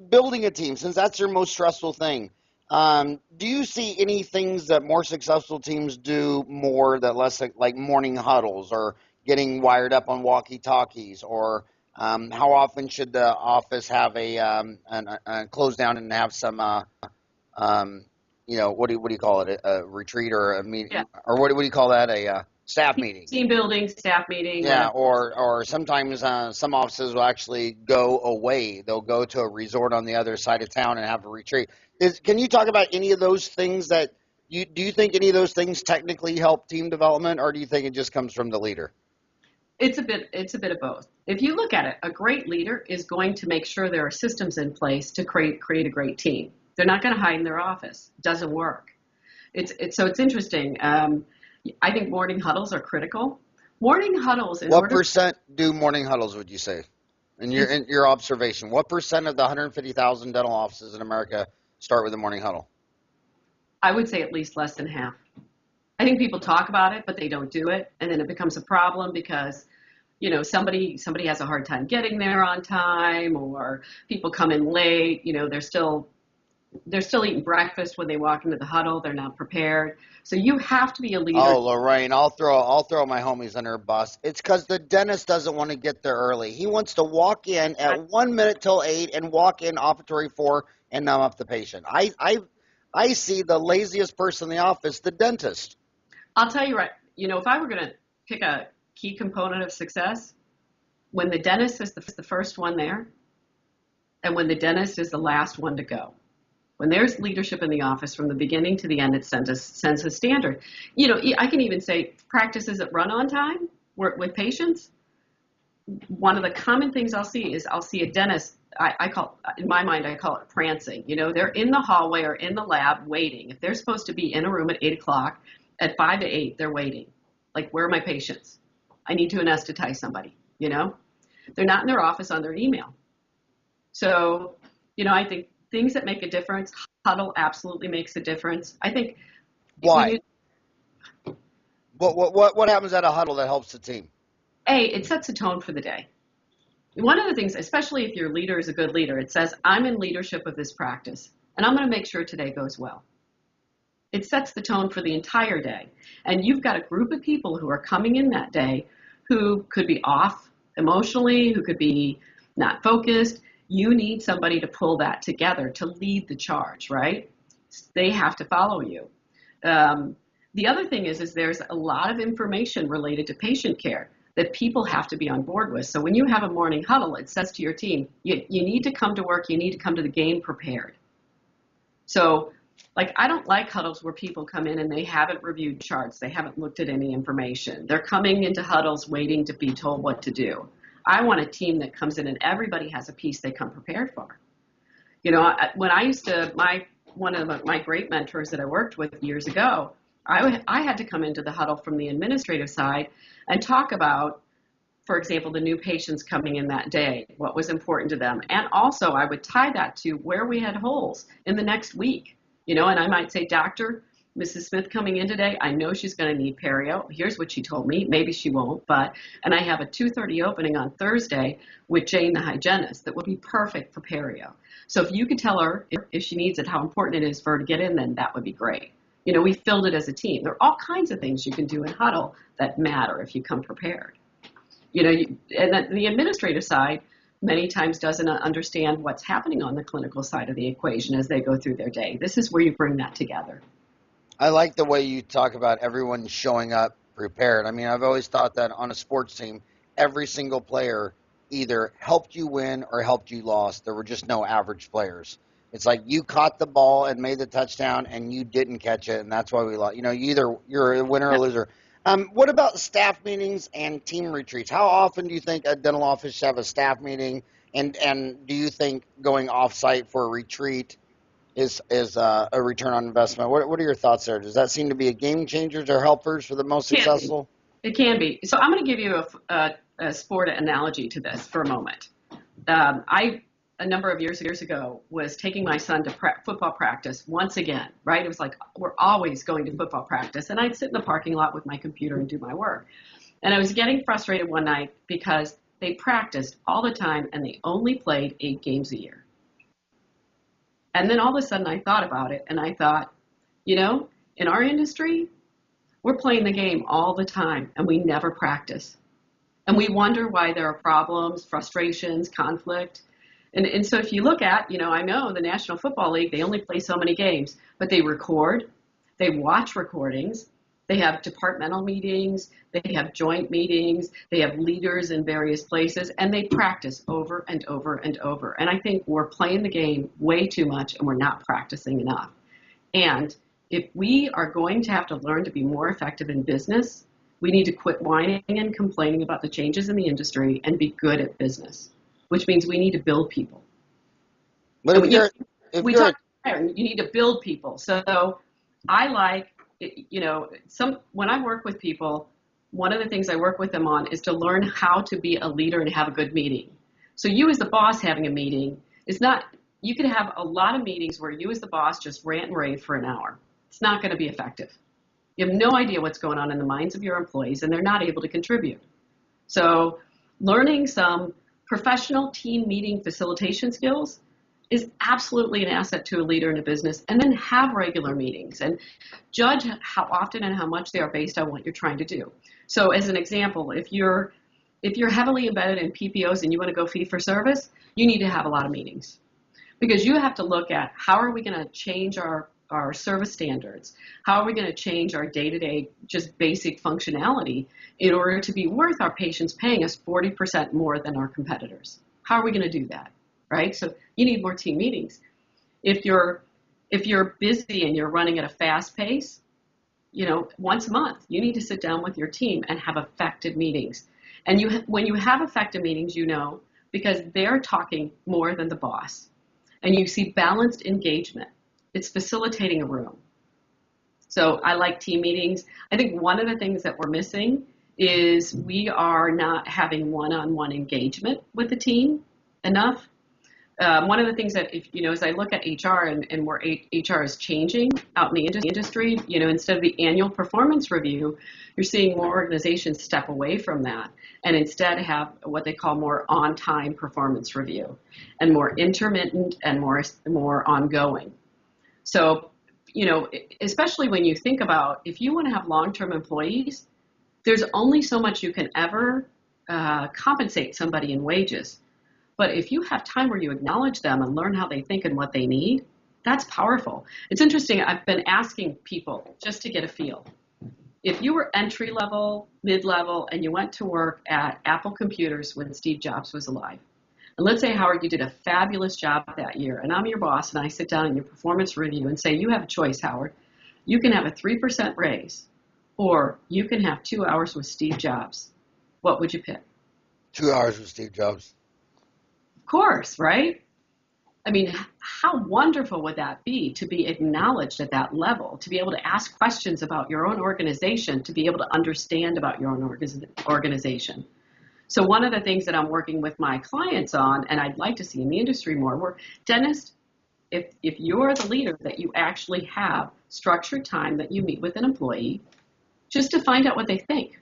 building a team, since that's your most stressful thing? Do you see any things that more successful teams do more that less, like morning huddles or getting wired up on walkie talkies, or how often should the office have a close down and have some um, what do you call it, a retreat or a Yeah. meeting, or what do you call that, a staff meeting? Team building, staff meeting, Yeah, whatever. or sometimes some offices will actually go away. They'll go to a resort on the other side of town and have a retreat. Can you talk about any of those things that do you think any of those things technically help team development, or do you think it just comes from the leader? It's a bit of both. If you look at it, a great leader is going to make sure there are systems in place to create a great team. They're not going to hide in their office. Doesn't work. So it's interesting. I think morning huddles are critical. Morning huddles in What order percent do morning huddles, would you say, it's in your observation? What percent of the 150,000 dental offices in America start with a morning huddle? I would say at least less than half. I think people talk about it, but they don't do it, and then it becomes a problem because somebody has a hard time getting there on time, or people come in late. They're still eating breakfast when they walk into the huddle. They're not prepared. So you have to be a leader. Oh, Lorraine, I'll throw my homies under a bus. It's because the dentist doesn't want to get there early. He wants to walk in at 1 minute till 8 and walk in operatory 4 and numb up the patient. I see the laziest person in the office, the dentist. I'll tell you right. If I were going to pick a key component of success, when the dentist is the first one there, and when the dentist is the last one to go. When there's leadership in the office from the beginning to the end, it sends a standard. I can even say practices that run on time work with patients. One of the common things I'll see is I'll see a dentist. In my mind, I call it prancing. They're in the hallway or in the lab waiting. If they're supposed to be in a room at 8 o'clock, at 5 to 8, they're waiting. Like, where are my patients? I need to anesthetize somebody. They're not in their office on their email. So, I think things that make a difference, huddle absolutely makes a difference. I think Why? What happens at a huddle that helps the team? it sets a tone for the day. One of the things, especially if your leader is a good leader, it says, I'm in leadership of this practice, and I'm going to make sure today goes well. It sets the tone for the entire day. And you've got a group of people who are coming in that day who could be off emotionally, who could be not focused. You need somebody to pull that together, to lead the charge, right? They have to follow you. The other thing is there's a lot of information related to patient care that people have to be on board with. So when you have a morning huddle, it says to your team, you need to come to work, you need to come to the game prepared. So, I don't like huddles where people come in and they haven't reviewed charts, they haven't looked at any information. They're coming into huddles waiting to be told what to do. I want a team that comes in and everybody has a piece they come prepared for. When I used to, one of my great mentors that I worked with years ago, I had to come into the huddle from the administrative side and talk about, for example, the new patients coming in that day, what was important to them. And also I would tie that to where we had holes in the next week. And I might say, Doctor, Mrs. Smith coming in today, I know she's going to need perio. Here's what she told me. Maybe she won't, and I have a 2:30 opening on Thursday with Jane, the hygienist, that would be perfect for perio. So if you could tell her if she needs it, how important it is for her to get in, then that would be great. We filled it as a team. There are all kinds of things you can do in huddle that matter if you come prepared. And the administrative side many times doesn't understand what's happening on the clinical side of the equation as they go through their day. This is where you bring that together. I like the way you talk about everyone showing up prepared. I mean, I've always thought that on a sports team, every single player either helped you win or helped you lose. There were just no average players. It's like you caught the ball and made the touchdown, and you didn't catch it, and that's why we lost. You're a winner or a loser. What about staff meetings and team retreats? How often do you think a dental office should have a staff meeting? And do you think going off-site for a retreat is a return on investment? What are your thoughts there? Does that seem to be a game changer or helpers for the most successful? It can be. So I'm going to give you a sport analogy to this for a moment. A number of years ago, was taking my son to football practice once again, right? It was like, we're always going to football practice. And I'd sit in the parking lot with my computer and do my work. And I was getting frustrated one night because they practiced all the time and they only played 8 games a year. And then all of a sudden I thought about it and I thought, in our industry, we're playing the game all the time and we never practice. And we wonder why there are problems, frustrations, conflict. And so if you look at, I know the National Football League, they only play so many games, but they record, they watch recordings, they have departmental meetings, they have joint meetings, they have leaders in various places, and they practice over and over and over. And I think we're playing the game way too much and we're not practicing enough. And if we are going to have to learn to be more effective in business, we need to quit whining and complaining about the changes in the industry and be good at business, which means we need to build people. But if you're, you need to build people. So I like, when I work with people, one of the things I work with them on is to learn how to be a leader and have a good meeting. So you as the boss having a meeting is not, you could have a lot of meetings where you as the boss just rant and rave for an hour. It's not going to be effective. You have no idea what's going on in the minds of your employees and they're not able to contribute. So learning some professional team meeting facilitation skills is absolutely an asset to a leader in a business, and then have regular meetings and judge how often and how much they are based on what you're trying to do. So as an example, if you're heavily embedded in PPOs and you want to go fee for service, you need to have a lot of meetings because you have to look at how are we going to change our service standards? How are we going to change our day-to-day just basic functionality in order to be worth our patients paying us 40% more than our competitors? How are we going to do that? Right? So you need more team meetings. If you're busy and you're running at a fast pace, once a month, you need to sit down with your team and have effective meetings. And when you have effective meetings, because they're talking more than the boss. And you see balanced engagement. It's facilitating a room. So I like team meetings. I think one of the things that we're missing is we are not having one-on-one engagement with the team enough. One of the things that, as I look at HR and where HR is changing out in the industry, instead of the annual performance review, you're seeing more organizations step away from that and instead have what they call more on-time performance review and more intermittent and more ongoing. So, especially when you think about if you want to have long-term employees, there's only so much you can ever compensate somebody in wages. But if you have time where you acknowledge them and learn how they think and what they need, that's powerful. It's interesting. I've been asking people just to get a feel. If you were entry level, mid-level, and you went to work at Apple Computers when Steve Jobs was alive, and let's say, Howard, you did a fabulous job that year, and I'm your boss, and I sit down in your performance review and say, you have a choice, Howard. You can have a 3% raise, or you can have 2 hours with Steve Jobs. What would you pick? 2 hours with Steve Jobs. Of course, right? I mean, how wonderful would that be to be acknowledged at that level, to be able to ask questions about your own organization, to be able to understand about your own organization. So one of the things that I'm working with my clients on, and I'd like to see in the industry more, where dentists, if you're the leader, that you actually have structured time that you meet with an employee just to find out what they think.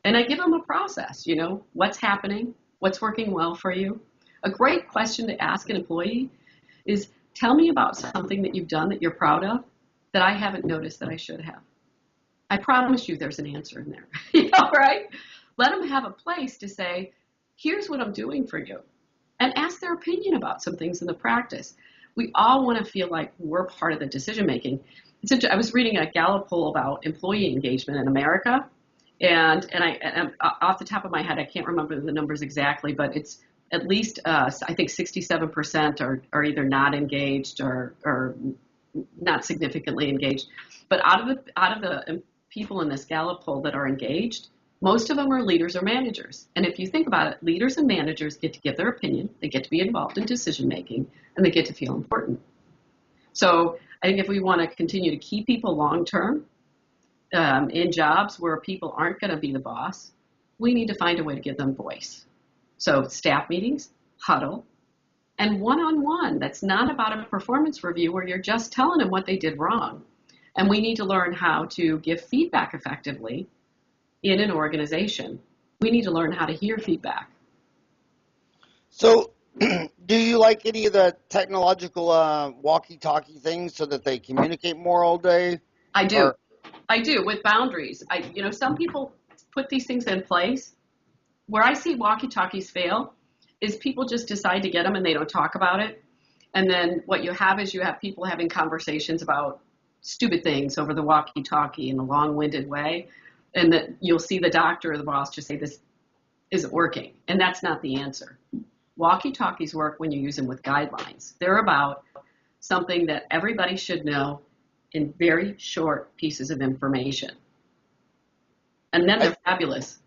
And I give them a process, what's happening, what's working well for you. A great question to ask an employee is, tell me about something that you've done that you're proud of that I haven't noticed that I should have. I promise you there's an answer in there, right? Let them have a place to say, here's what I'm doing for you, and ask their opinion about some things in the practice. We all want to feel like we're part of the decision making. I was reading a Gallup poll about employee engagement in America, and I off the top of my head, I can't remember the numbers exactly, but it's at least I think 67% are either not engaged or not significantly engaged. But out of the people in this Gallup poll that are engaged, most of them are leaders or managers. And if you think about it, leaders and managers get to give their opinion, they get to be involved in decision making, and they get to feel important. So I think if we want to continue to keep people long term in jobs where people aren't going to be the boss, we need to find a way to give them voice. So staff meetings, huddle, and one-on-one. That's not about a performance review where you're just telling them what they did wrong. And we need to learn how to give feedback effectively in an organization, we need to learn how to hear feedback. So, do you like any of the technological walkie-talkie things so that they communicate more all day? I do. Or I do, with boundaries. Some people put these things in place. Where I see walkie-talkies fail is people just decide to get them and they don't talk about it. And then what you have is you have people having conversations about stupid things over the walkie-talkie in a long-winded way. And that you'll see the doctor or the boss just say, this isn't working. And that's not the answer. Walkie-talkies work when you use them with guidelines. They're about something that everybody should know in very short pieces of information. And then they're fabulous.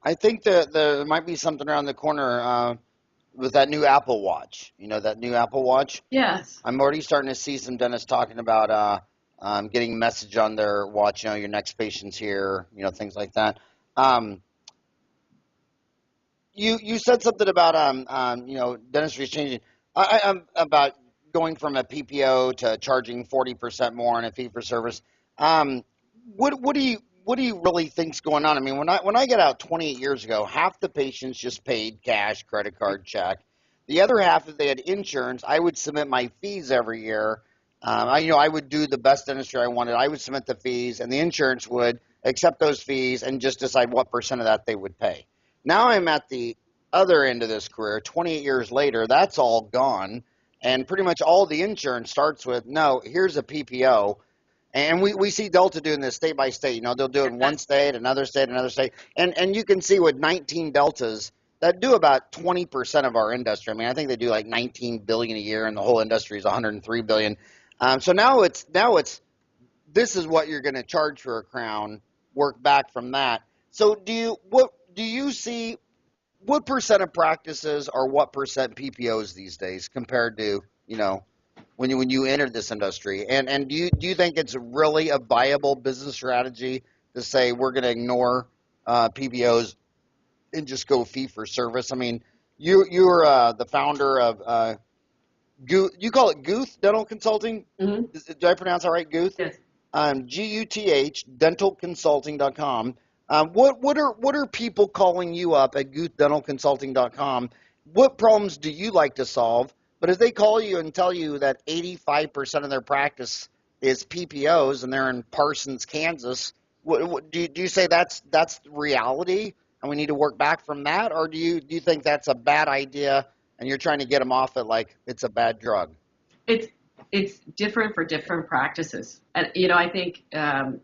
I think there might be something around the corner with that new Apple Watch. You know, that new Apple Watch? Yes. I'm already starting to see some dentists talking about getting a message on their watch, your next patient's here, things like that. You said something about dentistry is changing. About going from a PPO to charging 40% more on a fee for service. What do you really think's going on? I mean, when I got out 28 years ago, half the patients just paid cash, credit card, check. The other half, if they had insurance, I would submit my fees every year. I would do the best dentistry I wanted. I would submit the fees, and the insurance would accept those fees and just decide what percent of that they would pay. Now I'm at the other end of this career, 28 years later, that's all gone, and pretty much all the insurance starts with, no, here's a PPO. And we see Delta doing this state by state. They'll do it in one state, another state, another state. And you can see with 19 Deltas that do about 20% of our industry. I mean, I think they do like 19 billion a year, and the whole industry is 103 billion. So now it's this is what you're going to charge for a crown. Work back from that. So what do you see? What percent of practices are what percent PPOs these days compared to when you entered this industry? And do you think it's really a viable business strategy to say we're going to ignore PPOs and just go fee for service? I mean, you're the founder of Guth. You call it Guth Dental Consulting? Mm-hmm. Did I pronounce that right, Guth? Yes. Guth dentalconsulting.com. What are people calling you up at guthdentalconsulting.com? What problems do you like to solve? But if they call you and tell you that 85% of their practice is PPOs and they're in Parsons, Kansas, do you say that's reality and we need to work back from that, or do you think that's a bad idea and you're trying to get them off it like it's a bad drug? It's different for different practices, and I think everybody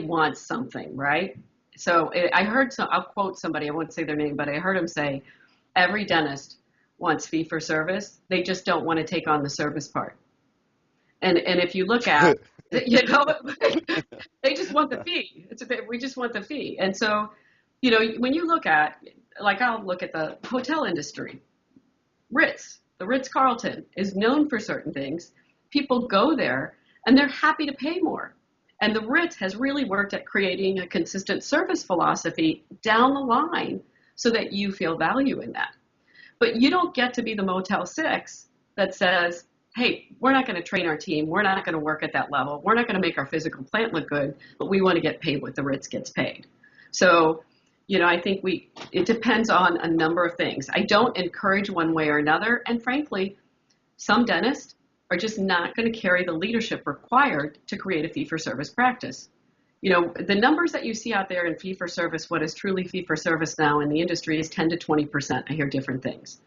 wants something, right? So I'll quote somebody. I won't say their name, but I heard him say, every dentist wants fee for service. They just don't want to take on the service part. And if you look at, they just want the fee. We just want the fee. And so, when you look at, like, I'll look at the hotel industry. The Ritz-Carlton is known for certain things. People go there and they're happy to pay more. And the Ritz has really worked at creating a consistent service philosophy down the line so that you feel value in that. But you don't get to be the Motel 6 that says, hey, we're not going to train our team. We're not going to work at that level. We're not going to make our physical plant look good, but we want to get paid what the Ritz gets paid. So, I think it depends on a number of things. I don't encourage one way or another. And frankly, some dentists are just not going to carry the leadership required to create a fee-for-service practice. The numbers that you see out there in fee-for-service, what is truly fee-for-service now in the industry is 10 to 20%. I hear different things.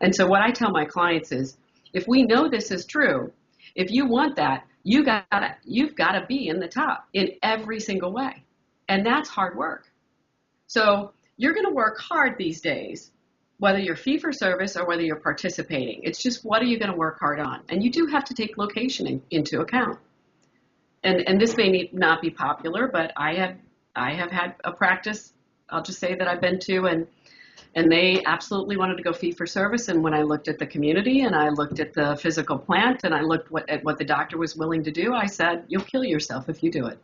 And so what I tell my clients is, if we know this is true, if you want that, you've got to be in the top in every single way. And that's hard work. So you're going to work hard these days, whether you're fee-for-service or whether you're participating. It's just, what are you going to work hard on? And you do have to take location into account. And this may not be popular, but I have had a practice, I'll just say, that I've been to, and they absolutely wanted to go fee-for-service. And when I looked at the community and I looked at the physical plant and I looked at what the doctor was willing to do, I said, you'll kill yourself if you do it.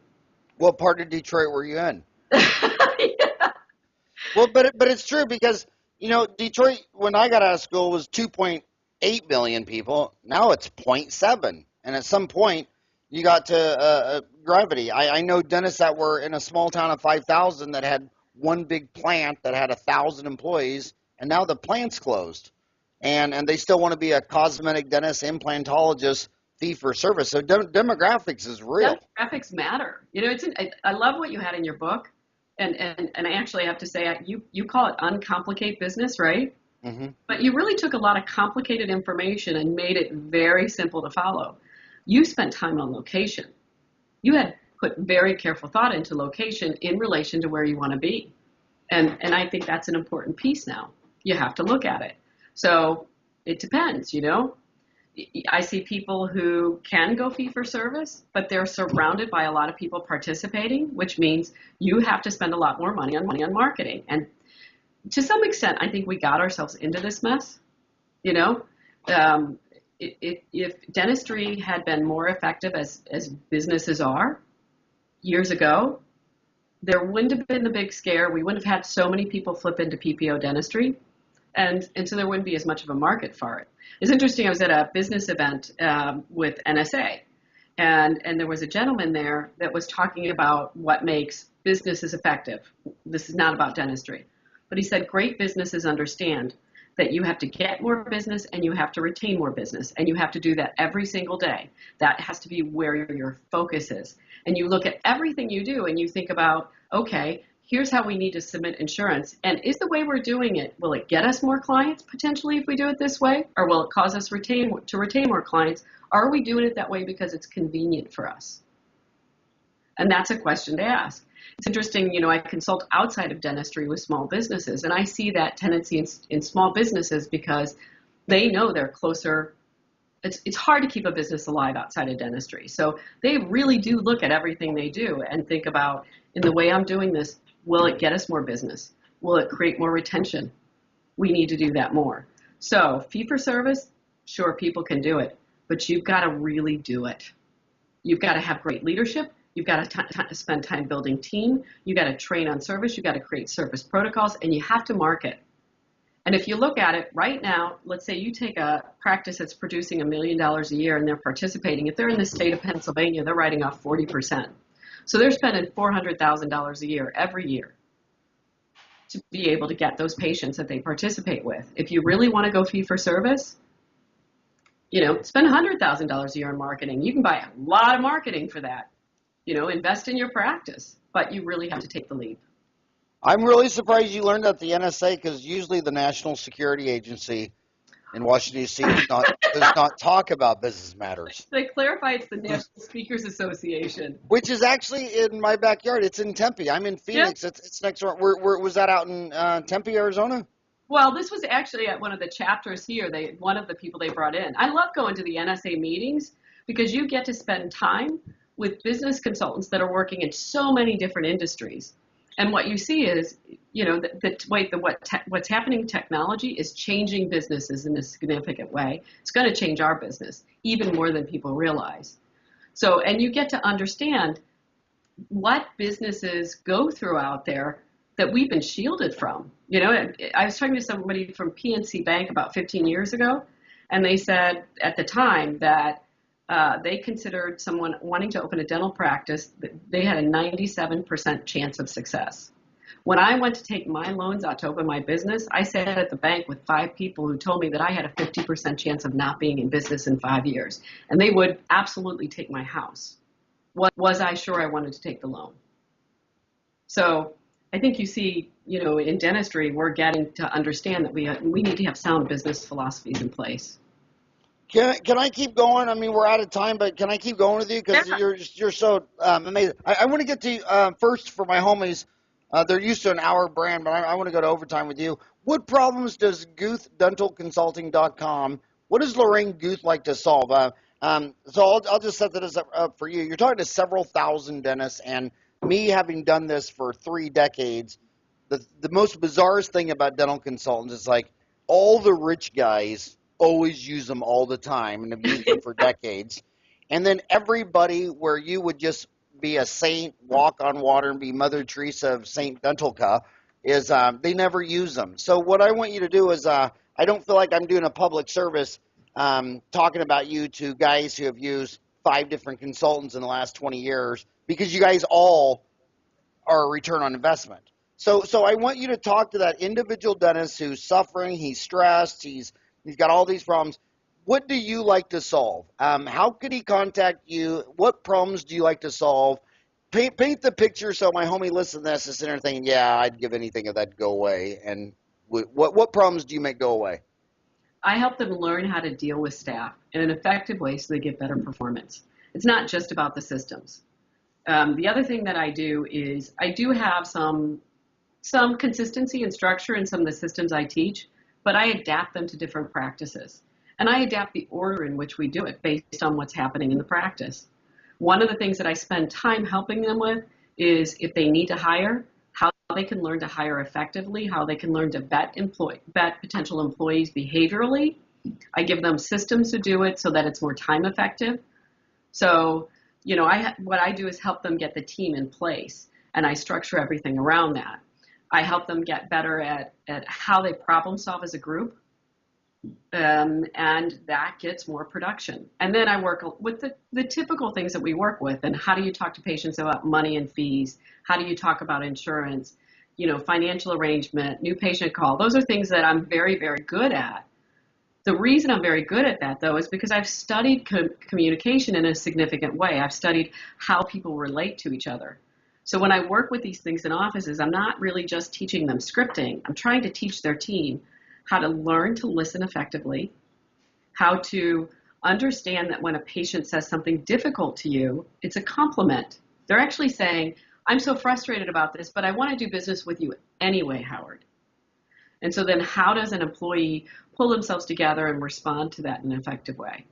What part of Detroit were you in? Yeah. Well, but it's true because, Detroit, when I got out of school, was 2.8 million people. Now it's 0.7. And at some point, You got to gravity. I know dentists that were in a small town of 5,000 that had one big plant that had 1,000 employees, and now the plant's closed, and they still want to be a cosmetic dentist, implantologist, fee for service. So demographics is real. Demographics matter. You know, I love what you had in your book, and I actually have to say, you call it uncomplicate business, right? Hmm. But you really took a lot of complicated information and made it very simple to follow. You spent time on location. You had put very careful thought into location in relation to where you want to be. And I think that's an important piece now. You have to look at it. So it depends, you know. I see people who can go fee for service, but they're surrounded by a lot of people participating, which means you have to spend a lot more money on marketing. And to some extent, I think we got ourselves into this mess, you know. If dentistry had been more effective as businesses are years ago, there wouldn't have been the big scare. We wouldn't have had so many people flip into PPO dentistry, and so there wouldn't be as much of a market for it. It's interesting. I was at a business event with NSA, and there was a gentleman there that was talking about what makes businesses effective. This is not about dentistry, but he said great businesses understand that you have to get more business and you have to retain more business, and you have to do that every single day. That has to be where your focus is. And you look at everything you do and you think about, okay, here's how we need to submit insurance. And is the way we're doing it, will it get us more clients potentially if we do it this way? Or will it cause us to retain more clients? Are we doing it that way because it's convenient for us? And that's a question to ask. It's interesting, you know, I consult outside of dentistry with small businesses, and I see that tendency in small businesses because they know they're closer. It's hard to keep a business alive outside of dentistry. So they really do look at everything they do and think about, in the way I'm doing this, will it get us more business? Will it create more retention? We need to do that more. So fee for service, sure, people can do it, but you've got to really do it. You've got to have great leadership. You've got to spend time building team. You've got to train on service. You've got to create service protocols, and you have to market. And if you look at it right now, let's say you take a practice that's producing $1 million a year and they're participating. If they're in the state of Pennsylvania, they're writing off 40%. So they're spending $400,000 a year every year to be able to get those patients that they participate with. If you really want to go fee for service, you know, spend $100,000 a year on marketing. You can buy a lot of marketing for that. You know, invest in your practice, but you really have to take the leap. I'm really surprised you learned that the NSA, because usually the National Security Agency in Washington, D.C. does not talk about business matters. They clarify it's the National Speakers Association. Which is actually in my backyard. It's in Tempe. I'm in Phoenix. Yeah. It's next door. Where was that, out in Tempe, Arizona? Well, this was actually at one of the chapters here. One of the people they brought in. I love going to the NSA meetings because you get to spend time with business consultants that are working in so many different industries. And what you see is, you know, what's happening in technology is changing businesses in a significant way. It's going to change our business even more than people realize. So, and you get to understand what businesses go through out there that we've been shielded from. You know, I was talking to somebody from PNC Bank about 15 years ago, and they said at the time that they considered someone wanting to open a dental practice, they had a 97% chance of success. When I went to take my loans out to open my business, I sat at the bank with 5 people who told me that I had a 50% chance of not being in business in 5 years. And they would absolutely take my house. Was I sure I wanted to take the loan? So I think you see, you know, in dentistry, we're getting to understand that we need to have sound business philosophies in place. Can I keep going? I mean, we're out of time, but can I keep going with you? Because you're so amazing. I want to get to first for my homies. They're used to an hour brand, but I want to go to overtime with you. What problems does GuthDentalConsulting.com, what does Lorraine Guth like to solve? So I'll just set this up for you. You're talking to several thousand dentists, and me having done this for 3 decades, the most bizarrest thing about dental consultants is like all the rich guys always use them all the time and have used them for decades. And then everybody where you would just be a saint, walk on water, and be Mother Teresa of St. Dentalca is they never use them. So what I want you to do is I don't feel like I'm doing a public service talking about you to guys who have used 5 different consultants in the last 20 years because you guys all are a return on investment. So I want you to talk to that individual dentist who's suffering, he's stressed, he's got all these problems. What do you like to solve? How could he contact you? What problems do you like to solve? Paint the picture so my homie listens to this is sitting there thinking, yeah, I'd give anything if that'd go away. And what problems do you make go away? I help them learn how to deal with staff in an effective way so they get better performance. It's not just about the systems. The other thing that I do is I do have some consistency and structure in some of the systems I teach, but I adapt them to different practices. And I adapt the order in which we do it based on what's happening in the practice. One of the things that I spend time helping them with is if they need to hire, how they can learn to hire effectively, how they can learn to vet potential employees behaviorally. I give them systems to do it so that it's more time effective. So, what I do is help them get the team in place, and I structure everything around that. I help them get better at how they problem solve as a group, and that gets more production. And then I work with the typical things that we work with, and how do you talk to patients about money and fees? How do you talk about insurance? Financial arrangement, new patient call. Those are things that I'm very, very good at. The reason I'm very good at that, though, is because I've studied communication in a significant way. I've studied how people relate to each other. So when I work with these things in offices, I'm not really just teaching them scripting. I'm trying to teach their team how to learn to listen effectively, how to understand that when a patient says something difficult to you, it's a compliment. They're actually saying, I'm so frustrated about this, but I want to do business with you anyway, Howard. And so then how does an employee pull themselves together and respond to that in an effective way?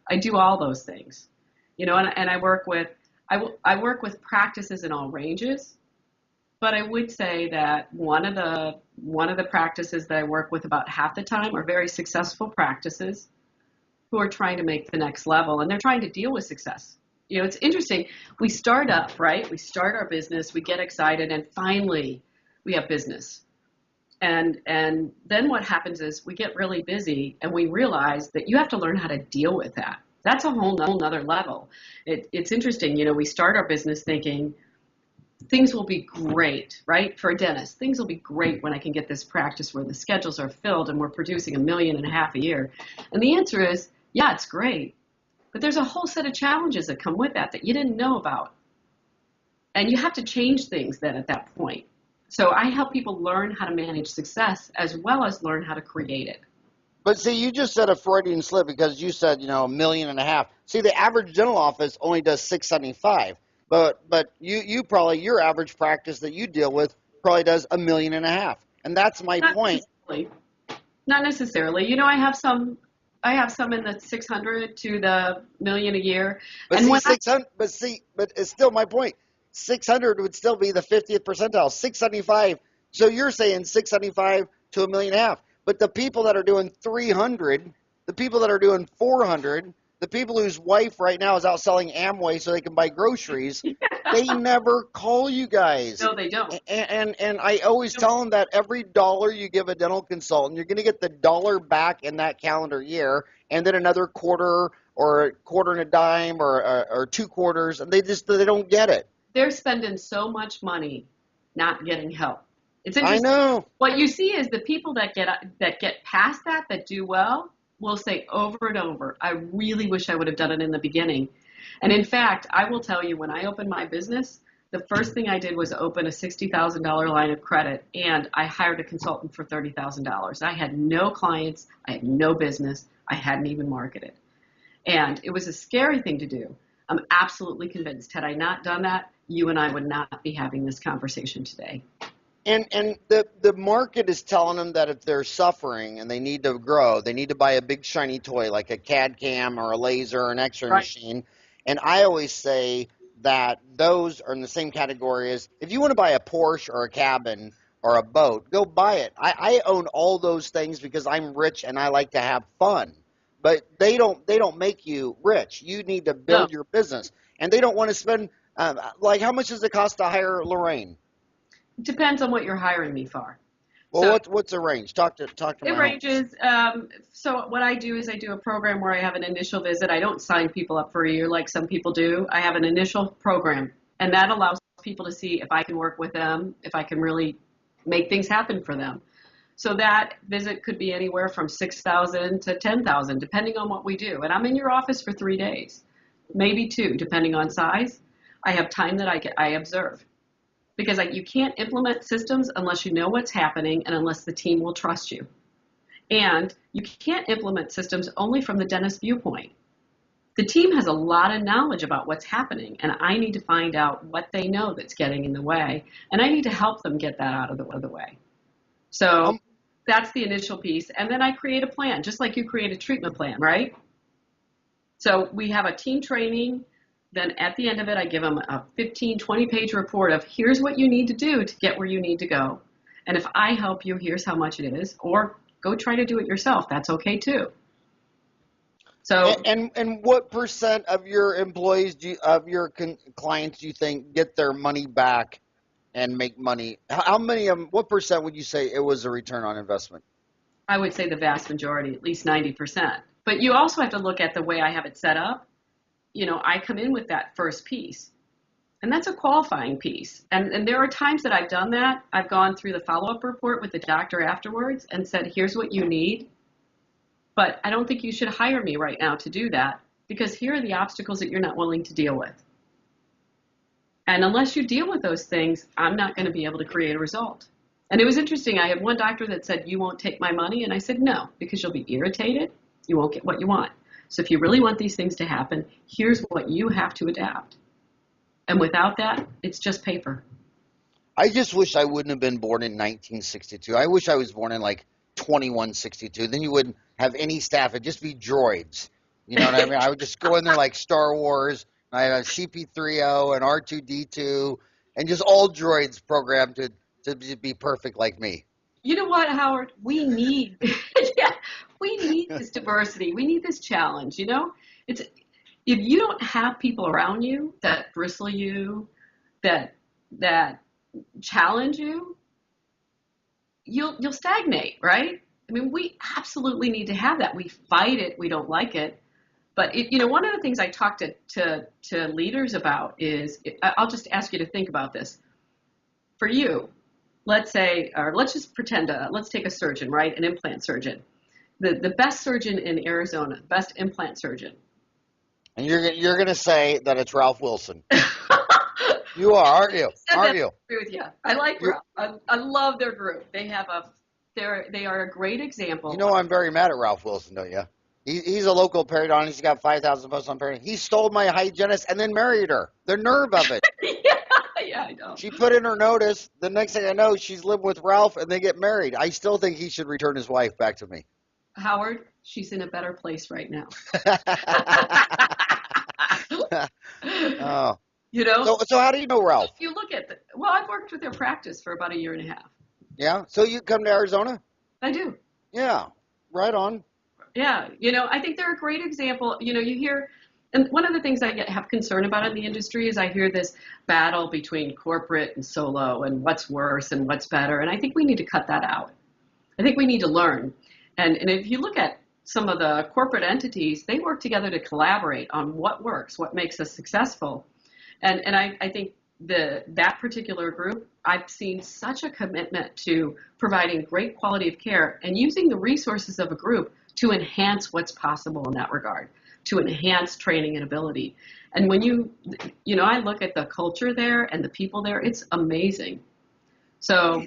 I do all those things, and I work with practices in all ranges. But I would say that one of the practices that I work with about half the time are very successful practices who are trying to make the next level, and they're trying to deal with success. It's interesting. We start up, right? We start our business, we get excited, and finally we have business. And then what happens is we get really busy, and we realize that you have to learn how to deal with that. That's a whole nother level. It's interesting. We start our business thinking, things will be great, right? For a dentist, things will be great when I can get this practice where the schedules are filled and we're producing $1.5 million a year. And the answer is, yeah, it's great. But there's a whole set of challenges that come with that you didn't know about. And you have to change things then at that point. So I help people learn how to manage success as well as learn how to create it. But see, you just said a Freudian slip because you said, $1.5 million. See, the average dental office only does $675. But you probably, your average practice that you deal with probably does $1.5 million. And that's my point. Not necessarily. I have some in the 600 to the $1 million a year. But and but it's still my point. 600 would still be the 50th percentile. 675. So you're saying 675 to $1.5 million. But the people that are doing 300, the people that are doing 400, the people whose wife right now is out selling Amway so they can buy groceries, they never call you guys. No, they don't. And I always tell them that every dollar you give a dental consultant, you're going to get the dollar back in that calendar year, and then another quarter or a quarter and a dime or 2 quarters, and they don't get it. They're spending so much money not getting help. It's interesting. I know. What you see is the people that get past that do well, will say over and over, I really wish I would have done it in the beginning. And in fact, I will tell you, when I opened my business, the first thing I did was open a $60,000 line of credit, and I hired a consultant for $30,000. I had no clients. I had no business. I hadn't even marketed. And it was a scary thing to do. I'm absolutely convinced, had I not done that, you and I would not be having this conversation today. And the market is telling them that if they're suffering and they need to grow, they need to buy a big shiny toy like a CAD cam or a laser or an X-ray machine. And I always say that those are in the same category as if you want to buy a Porsche or a cabin or a boat, go buy it. I own all those things because I'm rich and I like to have fun. But they don't make you rich. You need to build your business. And they don't want to spend how much does it cost to hire Lorraine? Depends on what you're hiring me for. Well, So what's the range? Talk to it my homies. ranges. So what I do is I do a program where I have an initial visit. I don't sign people up for a year like some people do. I have an initial program, and that allows people to see if I can work with them, if I can really make things happen for them. So that visit could be anywhere from 6,000 to 10,000, depending on what we do. And I'm in your office for 3 days, maybe two, depending on size. I have time that I observe because you can't implement systems unless you know what's happening and unless the team will trust you. And you can't implement systems only from the dentist viewpoint. The team has a lot of knowledge about what's happening, and I need to find out what they know that's getting in the way, and I need to help them get that out of the way. So Um, that's the initial piece. And then I create a plan, just like you create a treatment plan, right? So we have a team training. Then at the end of it, I give them a 15, 20-page report of here's what you need to do to get where you need to go. And if I help you, here's how much it is. Or go try to do it yourself. That's okay too. So and what percent of your employees clients do you think get their money back and make money? How many of them? What percent would you say it was a return on investment? I would say the vast majority, at least 90%. But you also have to look at the way I have it set up. I come in with that first piece. And that's a qualifying piece. And there are times that I've done that. I've gone through the follow-up report with the doctor afterwards and said, here's what you need. But I don't think you should hire me right now to do that because here are the obstacles that you're not willing to deal with. And unless you deal with those things, I'm not going to be able to create a result. And it was interesting. I had one doctor that said, you won't take my money. And I said, no, because you'll be irritated. You won't get what you want. So if you really want these things to happen, here's what you have to adapt. And without that, it's just paper. I just wish I wouldn't have been born in 1962. I wish I was born in like 2162. Then you wouldn't have any staff. It'd just be droids. You know what I mean? I would just go in there like Star Wars. I had a CP3O and R2D2 and just all droids programmed to be perfect like me. You know what, Howard? We need, yeah, we need this diversity. We need this challenge. It's if you don't have people around you that bristle you, that challenge you, you'll stagnate, right? I mean, we absolutely need to have that. We fight it. We don't like it. But one of the things I talk to leaders about is, I'll just ask you to think about this. For you, let's say, or let's just pretend, let's take a surgeon, right? An implant surgeon. The best surgeon in Arizona, best implant surgeon. And you're gonna say that it's Ralph Wilson. You are, aren't you? Aren't you? I agree with you. I like Ralph. I love their group. They are a great example. You know I'm very mad at Ralph Wilson, don't you? He's a local periodontist. He's got 5,000 posts on periodontics. He stole my hygienist and then married her. The nerve of it. Yeah, I know. She put in her notice. The next thing I know, she's living with Ralph and they get married. I still think he should return his wife back to me. Howard, she's in a better place right now. Oh. So how do you know Ralph? If you look at I've worked with their practice for about a year and a half. Yeah. So you come to Arizona? I do. Yeah. Right on. Yeah. I think they're a great example. You hear, and one of the things I have concern about in the industry is I hear this battle between corporate and solo and what's worse and what's better. And I think we need to cut that out. I think we need to learn. And if you look at some of the corporate entities, they work together to collaborate on what works, what makes us successful. And I think that particular group, I've seen such a commitment to providing great quality of care and using the resources of a group to enhance what's possible in that regard, to enhance training and ability. And when I look at the culture there and the people there, it's amazing. So,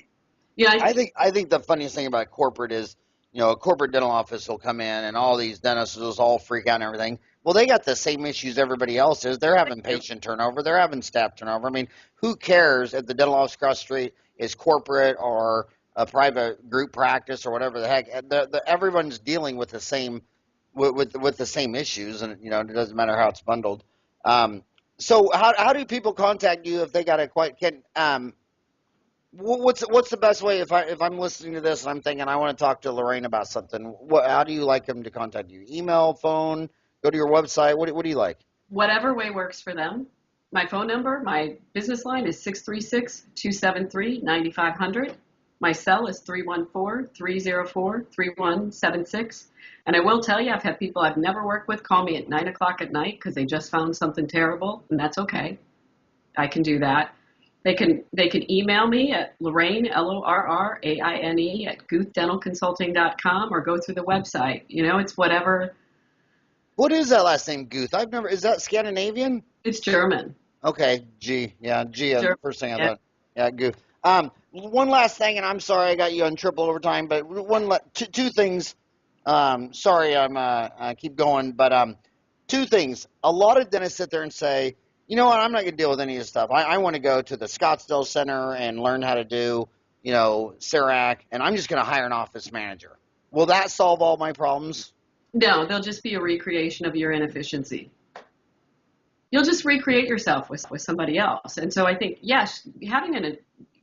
I think the funniest thing about corporate is, a corporate dental office will come in and all these dentists will all freak out and everything. Well, they got the same issues everybody else is. They're having patient turnover. They're having staff turnover. I mean, who cares if the dental office across the street is corporate or a private group practice or whatever the heck? Everyone's dealing with the same with the same issues, and it doesn't matter how it's bundled. So how do people contact you if they got a what's the best way if I'm listening to this and I'm thinking I want to talk to Lorraine about something? How do you like them to contact you? Email, phone, go to your website. What do you like? Whatever way works for them. My phone number, my business line is 636-273-9500. My cell is 314-304-3176. And I will tell you, I've had people I've never worked with call me at 9 o'clock at night because they just found something terrible, and that's okay. I can do that. They can email me at Lorraine, Lorraine, at guthdentalconsulting.com, or go through the website. It's whatever. What is that last name, Guth? Is that Scandinavian? It's German. Okay, G. Yeah, G. German. First thing I thought. Yeah, Guth. One last thing, and I'm sorry I got you on triple overtime, but two things. Sorry, I keep going, but two things. A lot of dentists sit there and say, you know what, I'm not going to deal with any of this stuff. I want to go to the Scottsdale Center and learn how to do, CERAC, and I'm just going to hire an office manager. Will that solve all my problems? No, they'll just be a recreation of your inefficiency. You'll just recreate yourself with somebody else. And so I think, yes,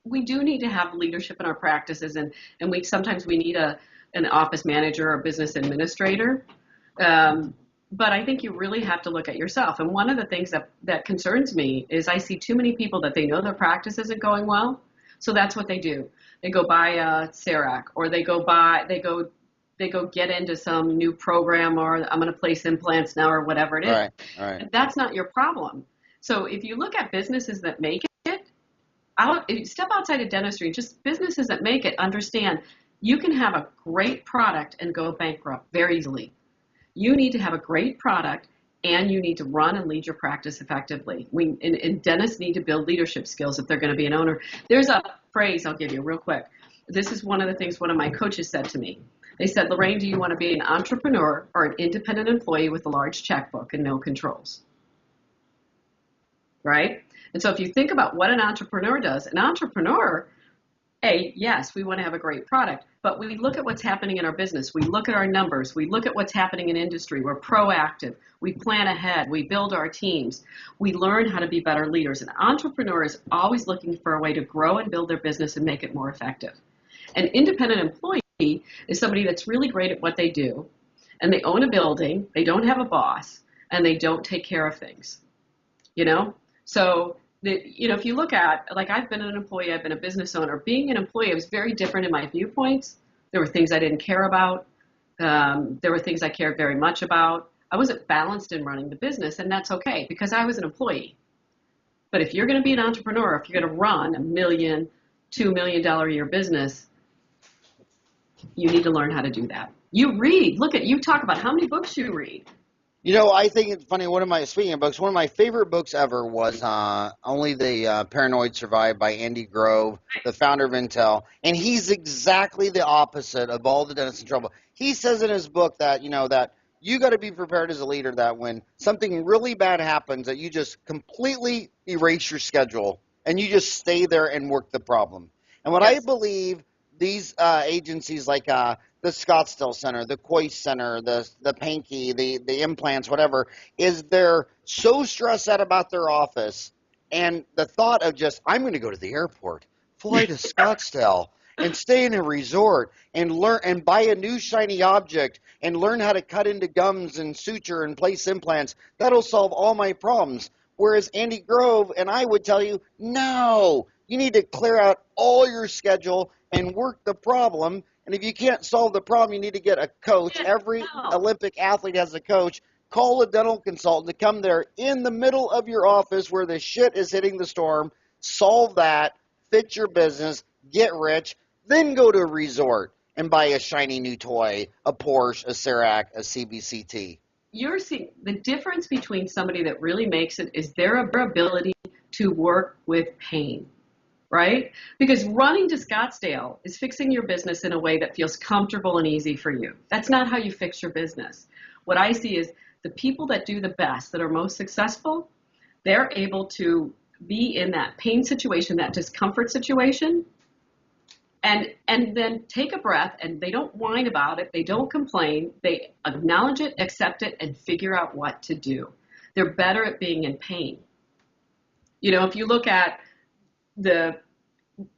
we do need to have leadership in our practices, and sometimes we need an office manager or business administrator. But I think you really have to look at yourself. And one of the things that concerns me is I see too many people that they know their practice isn't going well. So that's what they do. They go buy a CERAC, or they go get into some new program, or I'm going to place implants now, or whatever it is. Right. That's not your problem. So if you look at businesses that make it, if you step outside of dentistry, just businesses that make it, understand you can have a great product and go bankrupt very easily. You need to have a great product, and you need to run and lead your practice effectively. And dentists need to build leadership skills if they're going to be an owner. There's a phrase I'll give you real quick. This is one of the things one of my coaches said to me. They said, Lorraine, do you want to be an entrepreneur or an independent employee with a large checkbook and no controls? Right? And so if you think about what an entrepreneur does, yes, we want to have a great product, but we look at what's happening in our business. We look at our numbers. We look at what's happening in industry. We're proactive. We plan ahead. We build our teams. We learn how to be better leaders. An entrepreneur is always looking for a way to grow and build their business and make it more effective. An independent employee is somebody that's really great at what they do, and they own a building, they don't have a boss, and they don't take care of things. So if you look at, like, I've been an employee, I've been a business owner. Being an employee, I was very different in my viewpoints. There were things I didn't care about. There were things I cared very much about. I wasn't balanced in running the business, and that's okay because I was an employee. But if you're going to be an entrepreneur, if you're going to run $1 million, $2 million a year business, you need to learn how to do that. You read. You talk about how many books you read. I think it's funny. Speaking of books, one of my favorite books ever was Only the Paranoid Survive by Andy Grove, the founder of Intel. And he's exactly the opposite of all the dentists in trouble. He says in his book that, that you got to be prepared as a leader that when something really bad happens, that you just completely erase your schedule and you just stay there and work the problem. And what I believe these agencies like the Scottsdale Center, the Coist Center, the Pankey, the implants, whatever, is they're so stressed out about their office and the thought of just, I'm going to go to the airport, fly to Scottsdale, and stay in a resort and learn and buy a new shiny object and learn how to cut into gums and suture and place implants. That'll solve all my problems. Whereas Andy Grove and I would tell you, no, you need to clear out all your schedule and work the problem. And if you can't solve the problem, you need to get a coach. Every Olympic athlete has a coach. Call a dental consultant to come there in the middle of your office where the shit is hitting the storm. Solve that, fix your business, get rich, then go to a resort and buy a shiny new toy, a Porsche, a CERAC, a CBCT. You're seeing the difference between somebody that really makes it is their ability to work with pain. Right? Because running to Scottsdale is fixing your business in a way that feels comfortable and easy for you. That's not how you fix your business. What I see is the people that do the best, that are most successful, they're able to be in that pain situation, that discomfort situation, and then take a breath, and they don't whine about it. They don't complain. They acknowledge it, accept it, and figure out what to do. They're better at being in pain. If you look at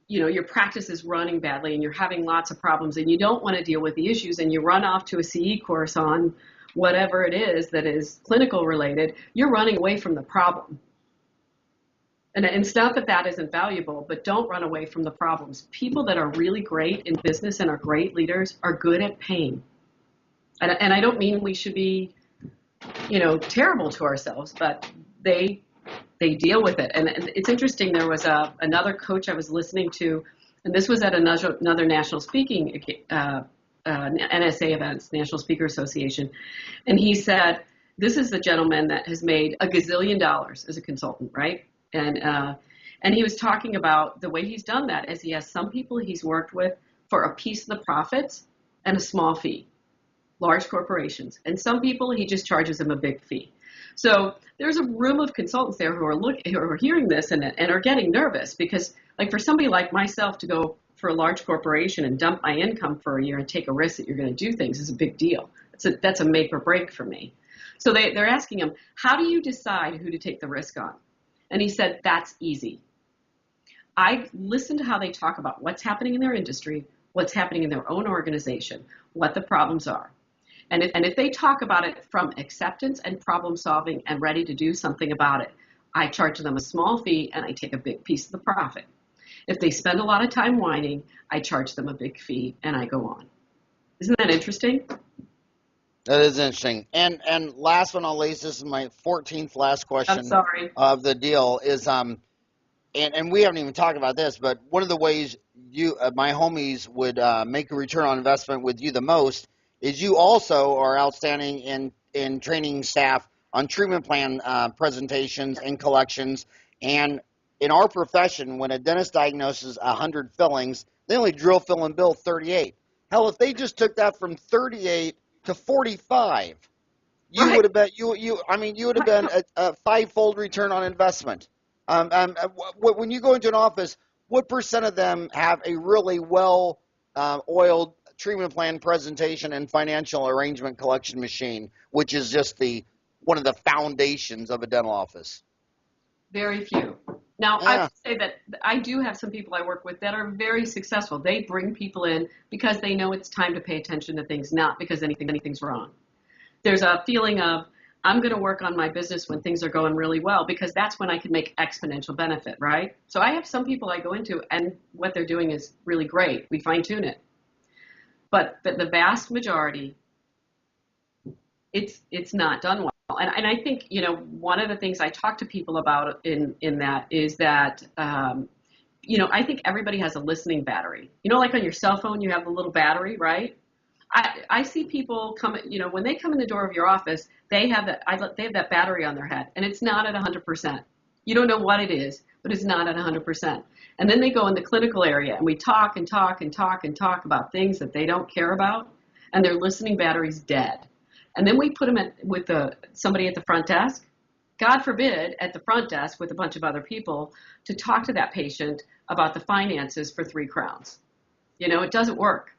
your practice is running badly and you're having lots of problems and you don't want to deal with the issues and you run off to a CE course on whatever it is that is clinical related, you're running away from the problem. And it's not that that isn't valuable, but don't run away from the problems. People that are really great in business and are great leaders are good at pain. And I don't mean we should be, terrible to ourselves, but they deal with it. And it's interesting. There was another coach I was listening to, and this was at another national speaking NSA events, National Speaker Association, and he said, "This is the gentleman that has made $1 gazillion as a consultant, right?" And he was talking about the way he's done that is he has some people he's worked with for a piece of the profits and a small fee, large corporations, and some people he just charges them a big fee. So there's a room of consultants there who are hearing this and are getting nervous because, like, for somebody like myself to go for a large corporation and dump my income for a year and take a risk that you're going to do things is a big deal. That's a make or break for me. So they're asking him, how do you decide who to take the risk on? And he said, that's easy. I listen to how they talk about what's happening in their industry, what's happening in their own organization, what the problems are. And if they talk about it from acceptance and problem solving and ready to do something about it, I charge them a small fee and I take a big piece of the profit. If they spend a lot of time whining, I charge them a big fee and I go on. Isn't that interesting? That is interesting. And last but not least, this is my 14th last question. I'm sorry. Of the deal is and we haven't even talked about this, but one of the ways you my homies would make a return on investment with you the most is you also are outstanding in training staff on treatment plan presentations and collections. And in our profession, when a dentist diagnoses 100 fillings, they only drill, fill, and bill 38. Hell, if they just took that from 38 to 45, you would have been you would have been a five-fold return on investment. When you go into an office, what percent of them have a really well oiled treatment plan presentation and financial arrangement collection machine, which is just one of the foundations of a dental office? Very few. Now, I would say that I do have some people I work with that are very successful. They bring people in because they know it's time to pay attention to things, not because anything's wrong. There's a feeling of, I'm going to work on my business when things are going really well because that's when I can make exponential benefit, right? So I have some people I go into and what they're doing is really great. We fine tune it. But the vast majority, it's not done well. And I think, one of the things I talk to people about in that is that, I think everybody has a listening battery. Like on your cell phone, you have the little battery, right? I see people come, when they come in the door of your office, they have that battery on their head, and it's not at 100%. You don't know what it is, but it's not at 100%. And then they go in the clinical area, and we talk and talk and talk and talk about things that they don't care about, and their listening battery's dead. And then we put them with somebody at the front desk, God forbid, at the front desk with a bunch of other people to talk to that patient about the finances for 3 crowns. It doesn't work.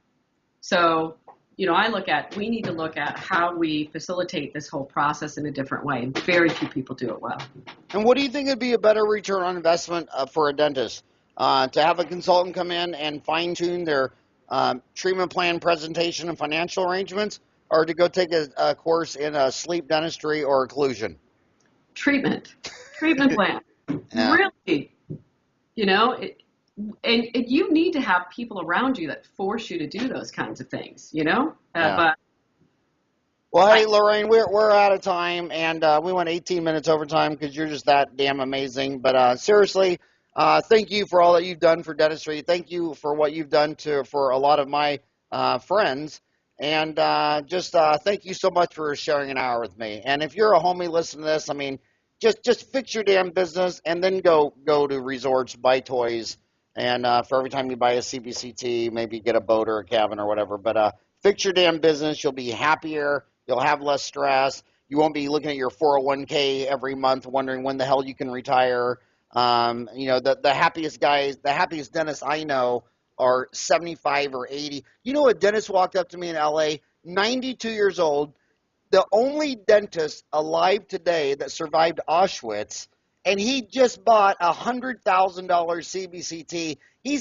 So, we need to look at how we facilitate this whole process in a different way. And very few people do it well. And what do you think would be a better return on investment for a dentist? To have a consultant come in and fine-tune their treatment plan presentation and financial arrangements, or to go take a course in sleep dentistry or occlusion? Treatment plan. Yeah. Really, and you need to have people around you that force you to do those kinds of things, Yeah. But well, hey, Lorraine, we're out of time, and we went 18 minutes over time because you're just that damn amazing. But seriously, thank you for all that you've done for dentistry. Thank you for what you've done for a lot of my friends. And just thank you so much for sharing an hour with me. And if you're a homie listening to this, just fix your damn business and then go to resorts, buy toys, and for every time you buy a CBCT, maybe get a boat or a cabin or whatever. But fix your damn business. You'll be happier. You'll have less stress. You won't be looking at your 401k every month wondering when the hell you can retire. The happiest guys, the happiest dentists I know are 75 or 80. A dentist walked up to me in LA, 92 years old, the only dentist alive today that survived Auschwitz, and he just bought a $100,000 CBCT. He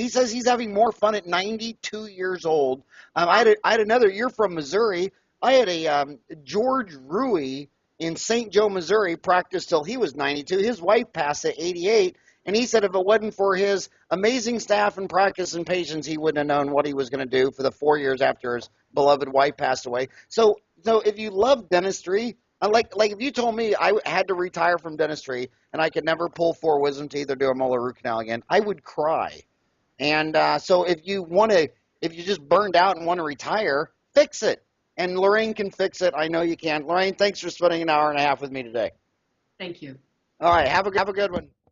says he's having more fun at 92 years old. I had another, you're from Missouri. I had a George Rui in St. Joe, Missouri, practiced till he was 92. His wife passed at 88, and he said if it wasn't for his amazing staff and practice and patience, he wouldn't have known what he was going to do for the 4 years after his beloved wife passed away. So if you love dentistry, like if you told me I had to retire from dentistry and I could never pull 4 wisdom teeth or do a molar root canal again, I would cry. And so if you just burned out and want to retire, fix it. And Lorraine can fix it. I know you can. Lorraine, thanks for spending an hour and a half with me today. Thank you. All right, have a good one.